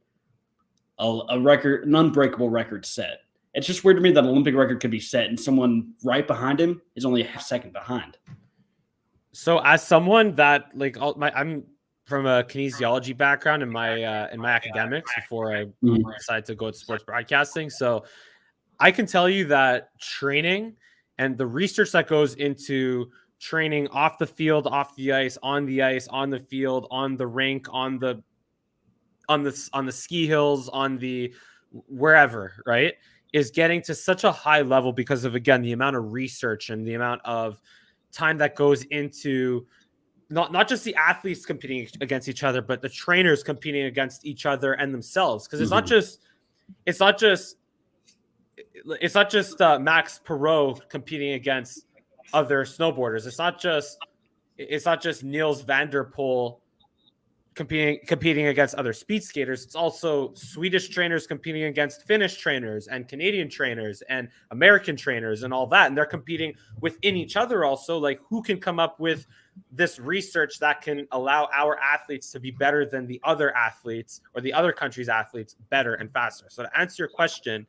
a record, an unbreakable record set? It's just weird to me that an Olympic record could be set and someone right behind him is only a half second behind. So as someone that I'm from a kinesiology background in my academics before I decided to go to sports broadcasting. So I can tell you that training and the research that goes into training off the field, off the ice, on the field, on the rink, on the ski hills, on the wherever, right, is getting to such a high level because of, again, the amount of research and the amount of time that goes into not just the athletes competing against each other, but the trainers competing against each other and themselves. Because it's not just Max Perot competing against other snowboarders. It's not just Niels van der Poel competing against other speed skaters. It's also Swedish trainers competing against Finnish trainers and Canadian trainers and American trainers and all that. And they're competing within each other also, like who can come up with this research that can allow our athletes to be better than the other athletes or the other country's athletes better and faster. So to answer your question,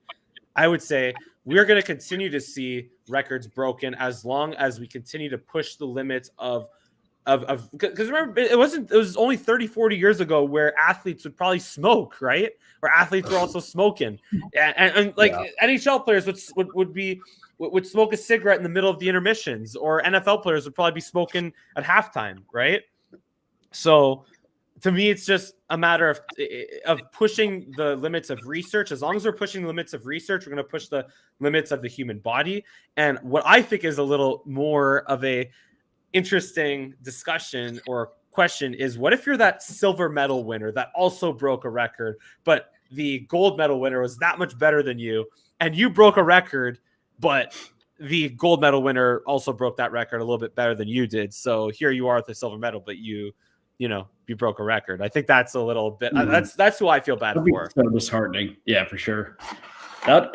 I would say we're going to continue to see records broken as long as we continue to push the limits of because remember, it was only 30-40 years ago where athletes would probably smoke, right? Where athletes were also smoking, and NHL players would smoke a cigarette in the middle of the intermissions, or NFL players would probably be smoking at halftime, right? So to me, it's just a matter of pushing the limits of research. As long as we're pushing the limits of research, we're going to push the limits of the human body. And what I think is a little more of a interesting discussion or question is, what if you're that silver medal winner that also broke a record, but the gold medal winner was that much better than you, and you broke a record, but the gold medal winner also broke that record a little bit better than you did. So here you are with the silver medal, but you broke a record. I think that's a little bit. That's who I feel bad for. So disheartening. Yeah, for sure. For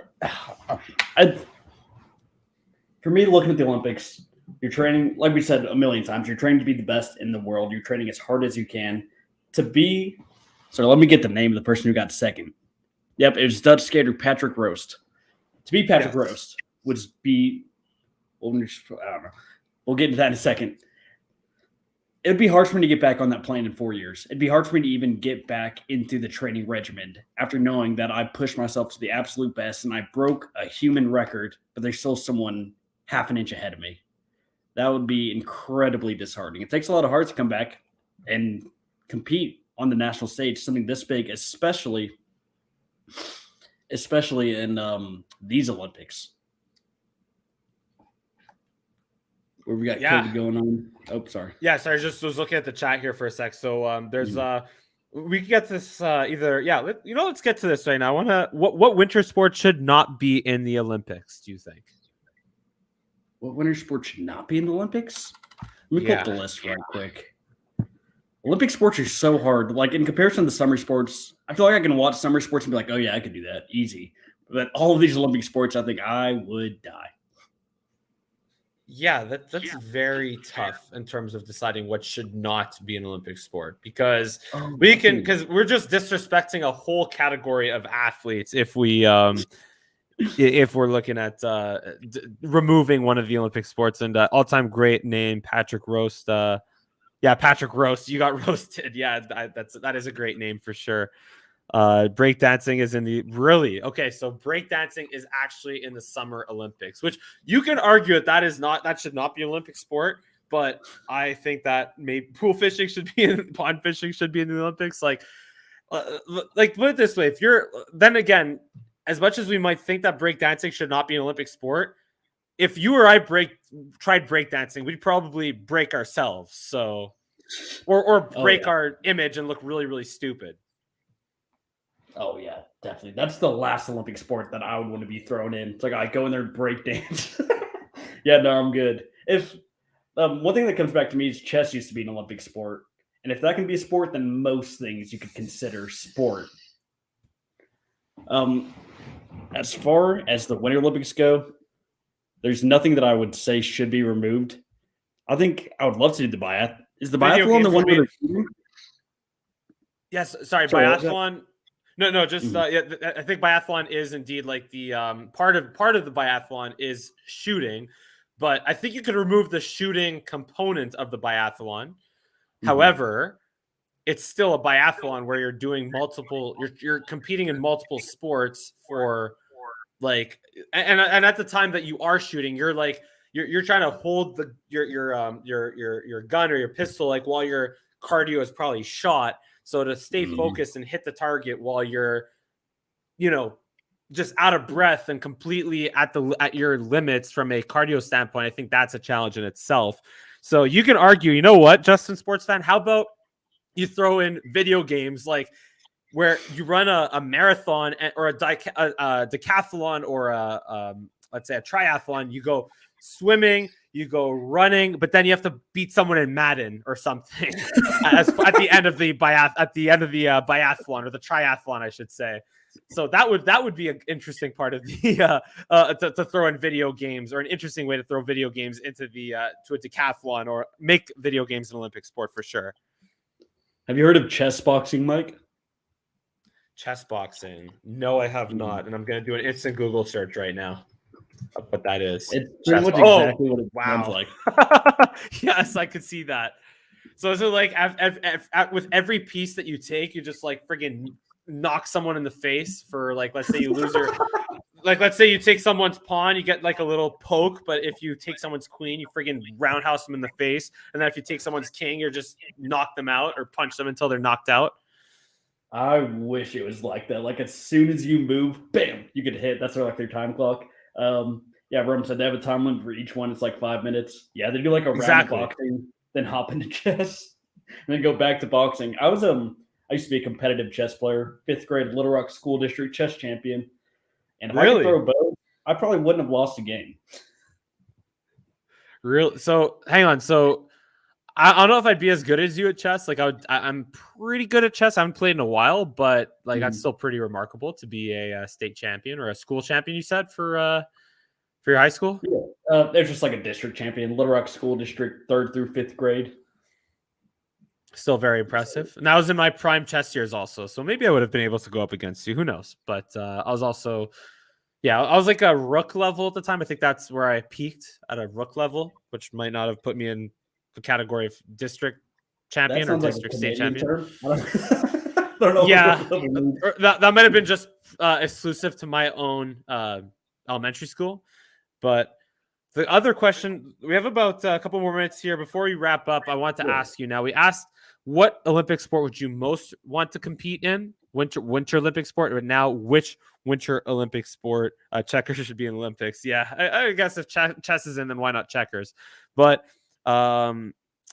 me, looking at the Olympics, you're training, like we said a million times, you're training to be the best in the world. You're training as hard as you can to be. So let me get the name of the person who got second. Yep, it was Dutch skater Patrick Roast. To be Patrick Roast would be, I don't know. We'll get into that in a second. It'd be hard for me to get back on that plane in 4 years. It'd be hard for me to even get back into the training regimen after knowing that I pushed myself to the absolute best and I broke a human record, but there's still someone half an inch ahead of me. That would be incredibly disheartening. It takes a lot of heart to come back and compete on the national stage, something this big, especially in these Olympics. Where we got COVID going on. Oh, sorry. Yeah, sorry. I just was looking at the chat here for a sec. So there's we can get this let's get to this right now. What winter sport should not be in the Olympics, do you think? What winter sport should not be in the Olympics? Let me pull up the list right quick. Olympic sports are so hard. Like in comparison to the summer sports, I feel like I can watch summer sports and be like, oh yeah, I could do that. Easy. But all of these Olympic sports, I think I would die. Yeah, that's very tough in terms of deciding what should not be an Olympic sport because we're just disrespecting a whole category of athletes if we're looking at removing one of the Olympic sports. And all-time great name Patrick Roast. Patrick Roast, you got roasted. Yeah, that is a great name for sure. Breakdancing is in the so breakdancing is actually in the Summer Olympics, which you can argue that should not be an Olympic sport, but I think that maybe pool fishing should be in pond fishing should be in the Olympics. Like put it this way, then again, as much as we might think that breakdancing should not be an Olympic sport, if you or I tried breakdancing, we'd probably break ourselves. So or break our image and look really, really stupid. Oh, yeah, definitely. That's the last Olympic sport that I would want to be thrown in. It's like I go in there and break dance. Yeah, no, I'm good. If one thing that comes back to me is chess used to be an Olympic sport. And if that can be a sport, then most things you could consider sport. As far as the Winter Olympics go, there's nothing that I would say should be removed. I think I would love to do the biathlon. Is the biathlon the one where they're shooting? Yes, sorry, biathlon. No, just I think biathlon is indeed like the part of the biathlon is shooting, but I think you could remove the shooting component of the biathlon. Mm-hmm. However, it's still a biathlon where you're doing you're competing in multiple sports for like and at the time that you are shooting, you're like you're trying to hold your gun or your pistol like while your cardio is probably shot. So to stay focused and hit the target while you're, just out of breath and completely at your limits from a cardio standpoint, I think that's a challenge in itself. So you can argue, you know what, Justin, sports fan, how about you throw in video games like where you run a marathon or a decathlon or let's say a triathlon, you go swimming, you go running, but then you have to beat someone in Madden or something at the end of the biathlon or the triathlon, I should say. So that would be an interesting part of the to throw in video games, or an interesting way to throw video games into to a decathlon or make video games an Olympic sport for sure. Have you heard of chess boxing, Mike? Chess boxing? No, I have not, and I'm going to do an instant Google search right now. What that is. It's pretty much exactly what it sounds like. Yes, I could see that. So is it like with every piece that you take, you just like friggin' knock someone in the face for like, let's say you lose your, like, let's say you take someone's pawn, you get like a little poke, but if you take someone's queen, you friggin' roundhouse them in the face. And then if you take someone's king, you're just knock them out or punch them until they're knocked out. I wish it was like that. Like as soon as you move, bam, you get hit. That's their time clock. Rome said they have a time limit for each one. It's like 5 minutes. Yeah, they do like a round of boxing, then hop into chess, and then go back to boxing. I used to be a competitive chess player, 5th grade Little Rock School District chess champion. And if I could throw both, I probably wouldn't have lost a game. Real. So hang on. So I don't know if I'd be as good as you at chess. Like I'm pretty good at chess. I haven't played in a while, but like that's still pretty remarkable to be a state champion or a school champion. You said for your high school? Yeah, there's just like a district champion, Little Rock School District, 3rd through 5th grade. Still very impressive. And that was in my prime chess years also. So maybe I would have been able to go up against you. Who knows? But I was also, I was like a rook level at the time. I think that's where I peaked at a rook level, which might not have put me in the category of district champion or district state champion. I don't know. Yeah, that might have been just exclusive to my own elementary school. But the other question, we have about a couple more minutes here before we wrap up. I want to ask you now. We asked, what Olympic sport would you most want to compete in? Winter Olympic sport. But now, which Winter Olympic sport? Checkers should be in Olympics. Yeah, I guess if chess is in, then why not checkers? But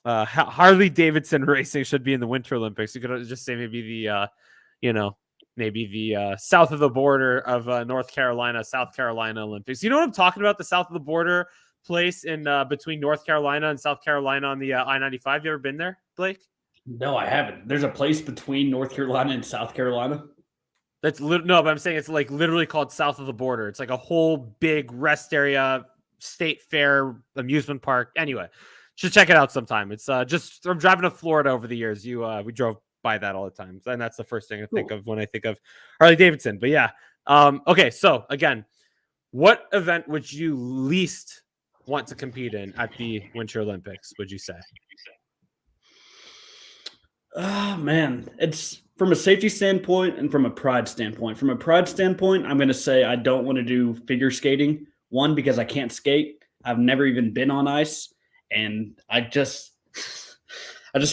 Harley Davidson racing should be in the Winter Olympics. You could just say maybe the, maybe the south of the border of North Carolina, South Carolina Olympics. You know what I'm talking about? The south of the border place in between North Carolina and South Carolina on the I-95. You ever been there, Blake? No, I haven't. There's a place between North Carolina and South Carolina. No, but I'm saying it's like literally called south of the border. It's like a whole big rest area, state fair, amusement park. Anyway, should check it out sometime. It's just from driving to Florida over the years. We drove by that all the time, and that's the first thing I think of when I think of Harley Davidson. But yeah, okay. So again, what event would you least want to compete in at the Winter Olympics? Would you say? Oh, man. It's from a safety standpoint and from a pride standpoint. From a pride standpoint, I'm going to say I don't want to do figure skating. One, because I can't skate. I've never even been on ice. And I just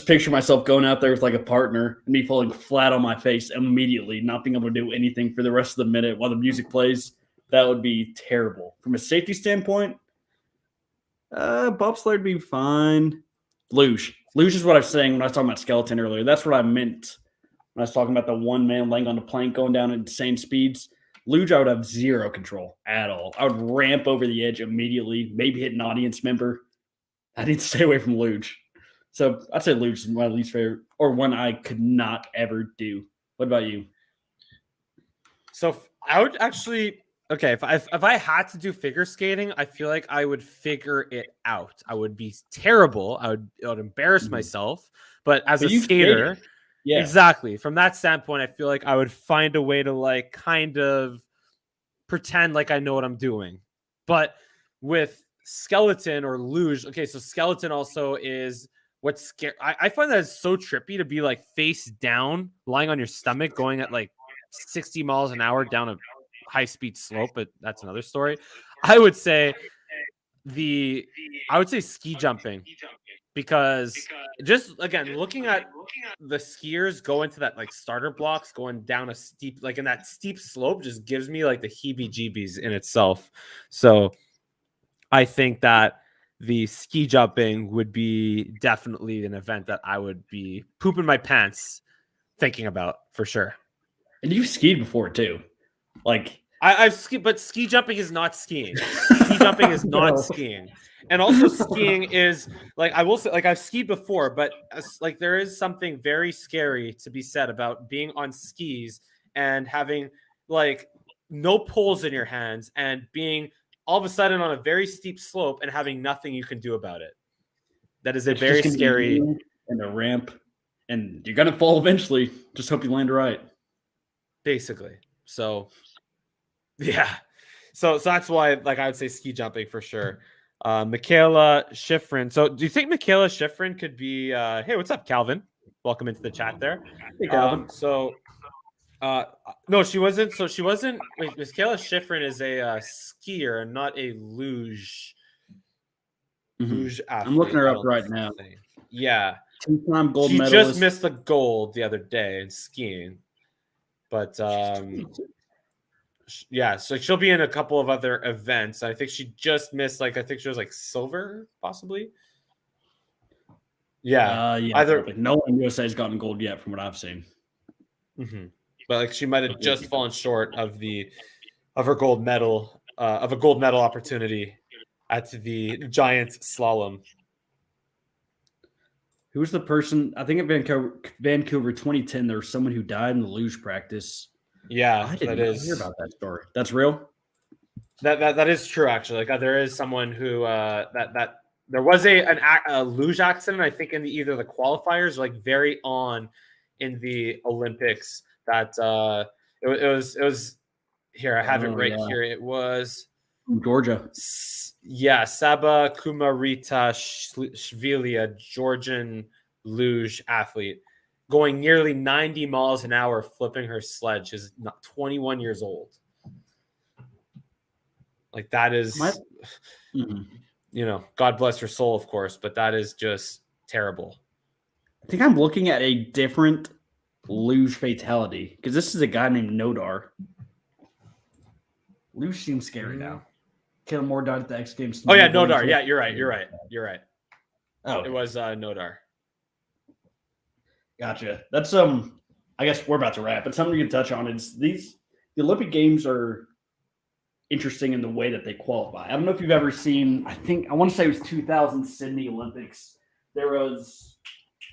picture myself going out there with like a partner and me falling flat on my face immediately, not being able to do anything for the rest of the minute while the music plays. That would be terrible. From a safety standpoint, bobsled would be fine. Luge. Luge is what I was saying when I was talking about skeleton earlier. That's what I meant when I was talking about the one man laying on the plank going down at insane speeds. Luge, I would have zero control at all. I would ramp over the edge immediately, maybe hit an audience member. I need to stay away from luge. So I'd say luge is my least favorite, or one I could not ever do. What about you? So I would actually... Okay, if I had to do figure skating, I feel like I would figure it out. I would be terrible. I would embarrass myself. But as a skater, exactly. From that standpoint, I feel like I would find a way to like kind of pretend like I know what I'm doing. But with skeleton or luge, okay, so skeleton also is what's scary. I find that it's so trippy to be like face down, lying on your stomach, going at like 60 miles an hour down a high-speed slope, but that's another story. I would say ski jumping, because just again looking at the skiers go into that like starter blocks going down a steep, like in that steep slope, just gives me like the heebie-jeebies in itself. So I think that the ski jumping would be definitely an event that I would be pooping my pants thinking about for sure. And you've skied before too. Like I've skied, but ski jumping is not skiing. Ski jumping is not skiing. And also skiing is like, I will say, like I've skied before, but like there is something very scary to be said about being on skis and having like no poles in your hands and being all of a sudden on a very steep slope and having nothing you can do about it. That is a very scary and a ramp, and you're gonna fall eventually. Just hope you land right. Basically. So yeah. So that's why, like, I would say ski jumping for sure. Michaela Schifrin. So do you think Michaela Schifrin could be hey, what's up, Calvin? Welcome into the chat there. Hey, Calvin. No, she wasn't. So she wasn't. Wait, Michaela Schifrin is a skier, not a luge athlete. I'm looking her up right now. Yeah. 2-time gold medalist. She just missed the gold the other day in skiing. But yeah, so she'll be in a couple of other events. I think she just missed, like, I think she was like silver, possibly. Yeah. Either no one in USA has gotten gold yet, from what I've seen. Mm-hmm. But like she might have just fallen short of her gold medal, of a gold medal opportunity at the giant slalom. Who was the person? I think at Vancouver 2010, there was someone who died in the luge practice. Yeah, I didn't hear about that story. That's real. That is true, actually. Like there is someone who that there was a luge accident, I think, in either the qualifiers, or like very on in the Olympics. That it was here. I have it right here. It was from Georgia. Yeah, Saba Kumarita-shvili, a Georgian luge athlete, going nearly 90 miles an hour flipping her sled. She's 21 years old. Like that is, God bless her soul, of course, but that is just terrible. I think I'm looking at a different luge fatality because this is a guy named Nodar. Luge seems scary now. Kill more died at the X Games. Oh yeah, Nodar. Yeah, you're right. Oh, okay. It was Nodar. Gotcha. That's I guess we're about to wrap, but something you can touch on is the Olympic Games are interesting in the way that they qualify. I don't know if you've ever seen, I want to say it was 2000 Sydney Olympics. There was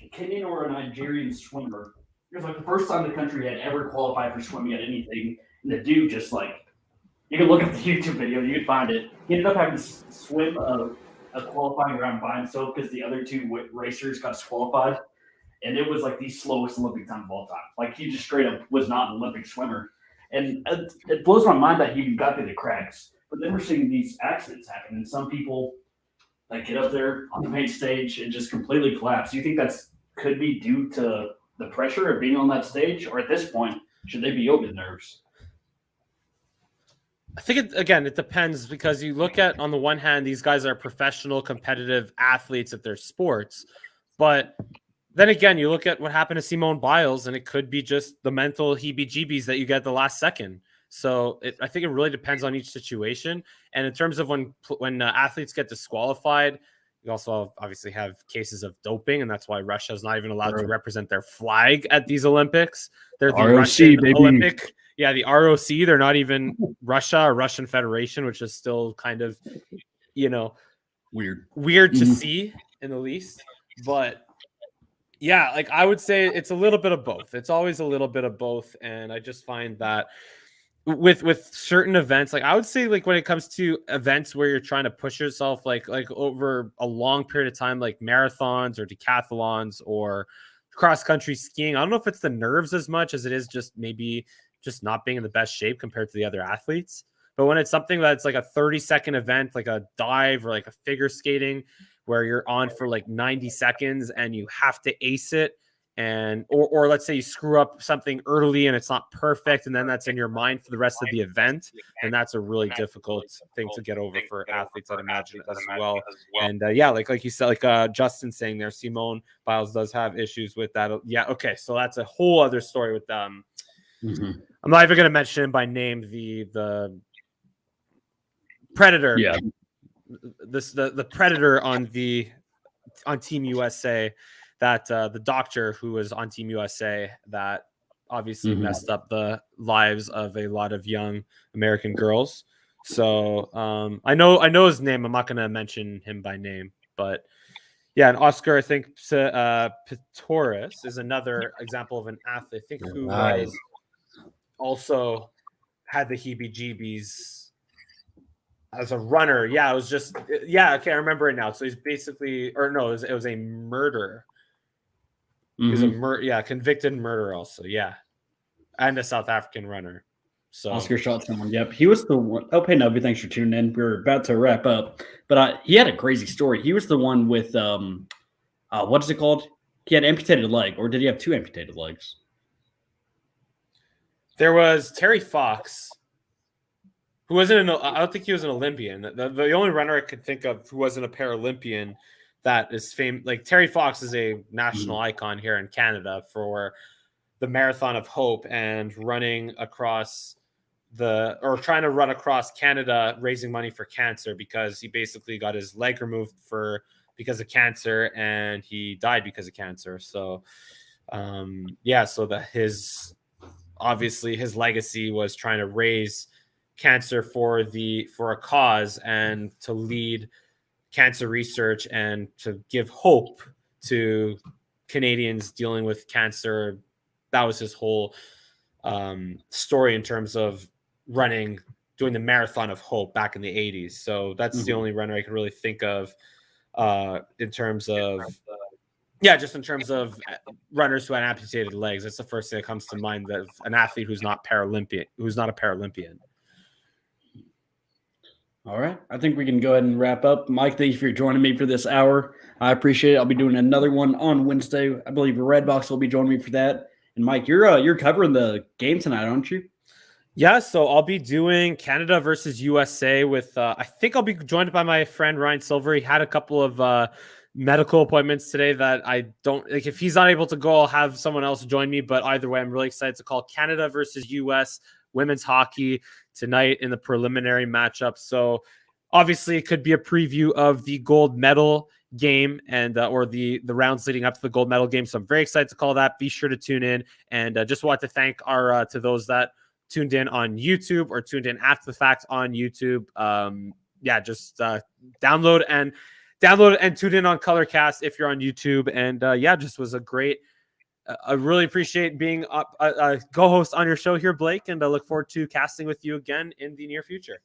a Kenyan or a Nigerian swimmer. It was like the first time the country had ever qualified for swimming at anything. And the dude just you can look at the YouTube video, you can find it. He ended up having to swim a qualifying round by himself because the other two racers got disqualified. And it was like the slowest Olympic time of all time. Like he just straight up was not an Olympic swimmer. And it blows my mind that he even got through the cracks. But then we're seeing these accidents happen, and some people get up there on the main stage and just completely collapse. Do you think that's could be due to the pressure of being on that stage, or at this point, should they be over the nerves? I think it depends, because you look at, on the one hand, these guys are professional competitive athletes at their sports, but then again, you look at what happened to Simone Biles, and it could be just the mental heebie-jeebies that you get at the last second. So I think it really depends on each situation. And in terms of when athletes get disqualified, you also obviously have cases of doping, and that's why Russia is not even allowed to represent their flag at these Olympics. They're the ROC, baby. Olympic. Yeah, the ROC. They're not even Russia or Russian Federation, which is still kind of, weird to see in the least. But yeah, like I would say it's a little bit of both. It's always a little bit of both. And I just find that with certain events, like I would say, like when it comes to events where you're trying to push yourself, like over a long period of time, like marathons or decathlons or cross-country skiing, I don't know if it's the nerves as much as it is just maybe just not being in the best shape compared to the other athletes. But when it's something that's like a 30-second event, like a dive or like a figure skating, where you're on for like 90 seconds and you have to ace it, and or let's say you screw up something early and it's not perfect, and then that's in your mind for the rest of the event, and that's a really difficult thing to get over for athletes, I'd imagine, as well. And yeah, like you said, like Justin saying there, Simone Biles does have issues with that. Yeah, okay, so that's a whole other story with them. I'm not even going to mention him by name. The Predator. Yeah. The Predator on Team USA, that the doctor who was on Team USA that obviously messed up the lives of a lot of young American girls. So I know his name. I'm not going to mention him by name, but yeah, and Oscar, I think Pistorius is another example of an athlete, I think, who was also had the heebie-jeebies as a runner. Yeah, it was just, yeah, okay, I remember it now. So he's basically, or no, it was a murder. He was a convicted murderer also, yeah. And a South African runner. So Oscar shot someone. Yep, he was the one. Oh, hey, Nubby, thanks for tuning in. We're about to wrap up, but he had a crazy story. He was the one with what is it called? He had amputated leg, or did he have two amputated legs? There was Terry Fox, who wasn't I don't think he was an Olympian. The only runner I could think of who wasn't a Paralympian that is famous, like Terry Fox is a national icon here in Canada for the Marathon of Hope and running across trying to run across Canada, raising money for cancer, because he basically got his leg removed because of cancer, and he died because of cancer. So, so that his legacy was trying to raise cancer for a cause and to lead cancer research and to give hope to Canadians dealing with cancer. That was his whole story in terms of doing the Marathon of Hope back in the 80s. So that's the only runner I can really think of in terms of runners who had amputated legs. That's the first thing that comes to mind, of an athlete who's not a Paralympian. All right. I think we can go ahead and wrap up. Mike, thank you for joining me for this hour. I appreciate it. I'll be doing another one on Wednesday. I believe Redbox will be joining me for that. And Mike, you're covering the game tonight, aren't you? Yeah, so I'll be doing Canada versus USA with I think I'll be joined by my friend Ryan Silver. He had a couple of medical appointments today that I don't like. If he's not able to go, I'll have someone else join me. But either way, I'm really excited to call Canada versus US women's hockey tonight in the preliminary matchup. So obviously it could be a preview of the gold medal game and or the rounds leading up to the gold medal game. So I'm very excited to call that. Be sure to tune in, and just want to thank our to those that tuned in on YouTube or tuned in after the fact on YouTube. Just download and tune in on Colorcast if you're on YouTube. And just was a great. I really appreciate being a co-host on your show here, Blake, and I look forward to casting with you again in the near future.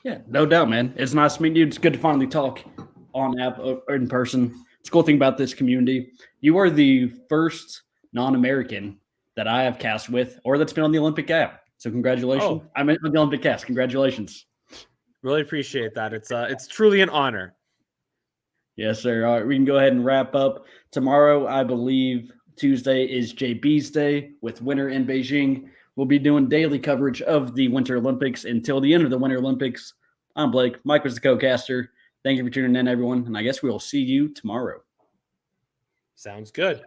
Yeah, no doubt, man. It's nice meeting you. It's good to finally talk on app or in person. It's a cool thing about this community. You are the first non-American that I have cast with or that's been on the Olympic app. So congratulations. I'm on the Olympic cast. Congratulations. Really appreciate that. It's truly an honor. Yes, sir. All right, we can go ahead and wrap up. Tomorrow, I believe Tuesday is JB's day with winter in Beijing. We'll be doing daily coverage of the Winter Olympics until the end of the Winter Olympics. I'm Blake. Mike was the co-caster. Thank you for tuning in, everyone. And I guess we will see you tomorrow. Sounds good.